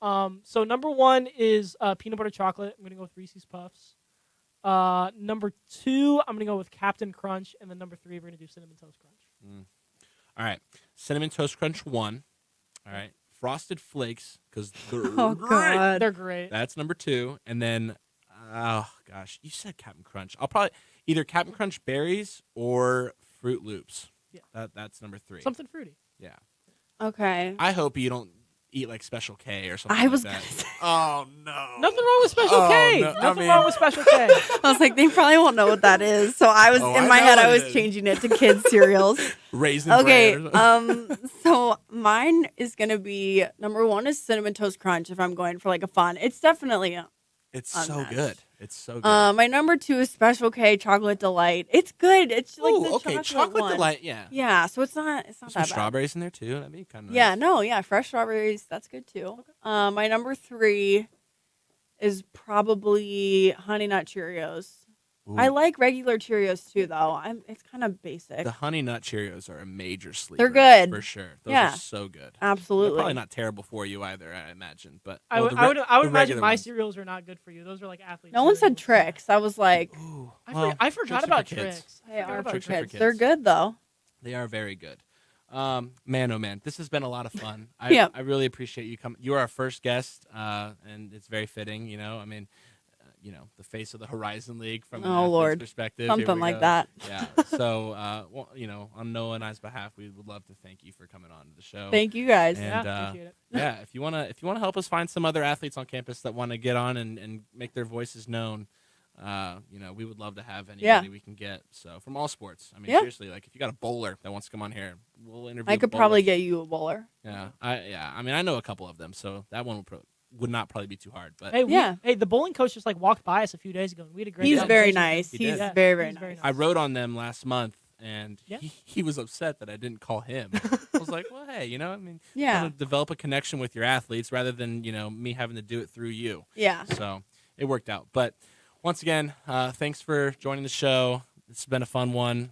Speaker 8: this. So number 1 is peanut butter chocolate. I'm gonna go with Reese's Puffs. Number 2, I'm gonna go with Captain Crunch, and then number 3, we're gonna do Cinnamon Toast Crunch.
Speaker 2: All right, Cinnamon Toast Crunch 1. All right, Frosted Flakes because they're
Speaker 7: Oh,
Speaker 2: great.
Speaker 7: God.
Speaker 8: They're great.
Speaker 2: That's number 2, and then oh gosh, you said Captain Crunch. I'll probably either Captain Crunch berries or Fruit Loops.
Speaker 8: Yeah,
Speaker 2: that's number 3.
Speaker 8: Something fruity.
Speaker 2: Yeah.
Speaker 7: Okay.
Speaker 2: I hope you don't eat like Special K or something.
Speaker 7: I was
Speaker 2: like
Speaker 7: gonna
Speaker 2: that.
Speaker 7: say.
Speaker 2: Oh no.
Speaker 8: Nothing wrong with Special
Speaker 2: Oh,
Speaker 8: K.
Speaker 2: no, I
Speaker 8: Nothing
Speaker 2: mean-
Speaker 8: wrong with Special K.
Speaker 7: I was like, they probably won't know what that is. So I was
Speaker 2: Oh,
Speaker 7: in
Speaker 2: I
Speaker 7: my
Speaker 2: know
Speaker 7: head.
Speaker 2: what
Speaker 7: I
Speaker 2: it
Speaker 7: was
Speaker 2: is.
Speaker 7: changing it to kids cereals.
Speaker 2: Raisin
Speaker 7: Okay.
Speaker 2: Bran or something.
Speaker 7: So mine is gonna be number 1 is Cinnamon Toast Crunch. If I'm going for like a fun, it's definitely.
Speaker 2: It's so
Speaker 7: unmatched.
Speaker 2: good. It's so good.
Speaker 7: My number 2 is Special K Chocolate Delight. It's good. It's like
Speaker 2: Ooh,
Speaker 7: the
Speaker 2: okay,
Speaker 7: chocolate,
Speaker 2: Chocolate
Speaker 7: one.
Speaker 2: Delight, yeah.
Speaker 7: Yeah. So it's not
Speaker 2: Some
Speaker 7: that bad.
Speaker 2: strawberries in there too. That'd be kind of
Speaker 7: Yeah. No. Yeah. Fresh strawberries. That's good too. My number 3 is probably Honey Nut Cheerios. I like regular Cheerios too, though. It's kind of basic.
Speaker 2: The Honey Nut Cheerios are a major sleeper.
Speaker 7: They're good.
Speaker 2: for sure. Those
Speaker 7: Yeah.
Speaker 2: are so good.
Speaker 7: Absolutely.
Speaker 2: They're probably not terrible for you either, I imagine. But
Speaker 8: I
Speaker 2: well,
Speaker 8: would
Speaker 2: the re-
Speaker 8: I would
Speaker 2: the
Speaker 8: imagine
Speaker 2: regular
Speaker 8: my
Speaker 2: ones.
Speaker 8: cereals are not good for you. Those are like athletes.
Speaker 7: No one said Tricks. I was like,
Speaker 8: I forgot about Tricks.
Speaker 7: They are for
Speaker 2: Tricks are for
Speaker 7: kids. They're
Speaker 2: kids.
Speaker 7: good though.
Speaker 2: They are very good. Man, oh man, this has been a lot of fun.
Speaker 7: Yep.
Speaker 2: I really appreciate you coming. You are our first guest, and it's very fitting. I mean, the face of the Horizon League from an
Speaker 7: Oh,
Speaker 2: athlete's
Speaker 7: Lord.
Speaker 2: perspective. Here
Speaker 7: Something
Speaker 2: we
Speaker 7: like
Speaker 2: go.
Speaker 7: that.
Speaker 2: Yeah. So, on Noah and I's behalf, we would love to thank you for coming on to the show.
Speaker 7: Thank you guys.
Speaker 2: And,
Speaker 8: Yeah, appreciate it.
Speaker 2: yeah, if you wanna help us find some other athletes on campus that want to get on and make their voices known, we would love to have anybody we can get. So from all sports, I mean,
Speaker 7: Yeah.
Speaker 2: seriously, like if you got a bowler that wants to come on here, we'll interview.
Speaker 7: I could probably get you a bowler.
Speaker 2: Yeah, I mean, I know a couple of them, so that one would not probably be too hard. But
Speaker 8: Hey, the bowling coach just like walked by us a few days ago, and we had a great.
Speaker 7: He's very
Speaker 8: conversation.
Speaker 7: nice.
Speaker 2: He
Speaker 7: He's
Speaker 2: did.
Speaker 7: very, very
Speaker 8: He's
Speaker 7: nice.
Speaker 8: very nice.
Speaker 2: I wrote on them last month, and
Speaker 8: Yeah.
Speaker 2: he was upset that I didn't call him. I was like, well, hey, I mean,
Speaker 7: Yeah.
Speaker 2: wanna develop a connection with your athletes rather than me having to do it through you.
Speaker 7: Yeah.
Speaker 2: So it worked out. But once again, thanks for joining the show. It's been a fun one.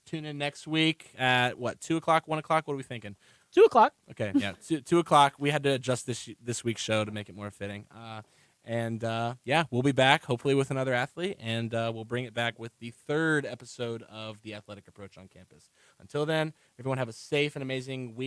Speaker 2: Tune in next week at 2 o'clock, 1 o'clock. What are we thinking?
Speaker 8: 2 o'clock.
Speaker 2: Okay, yeah, 2 o'clock. We had to adjust this week's show to make it more fitting. We'll be back hopefully with another athlete, and we'll bring it back with the 3rd episode of the Athletic Approach on Campus. Until then, everyone have a safe and amazing week.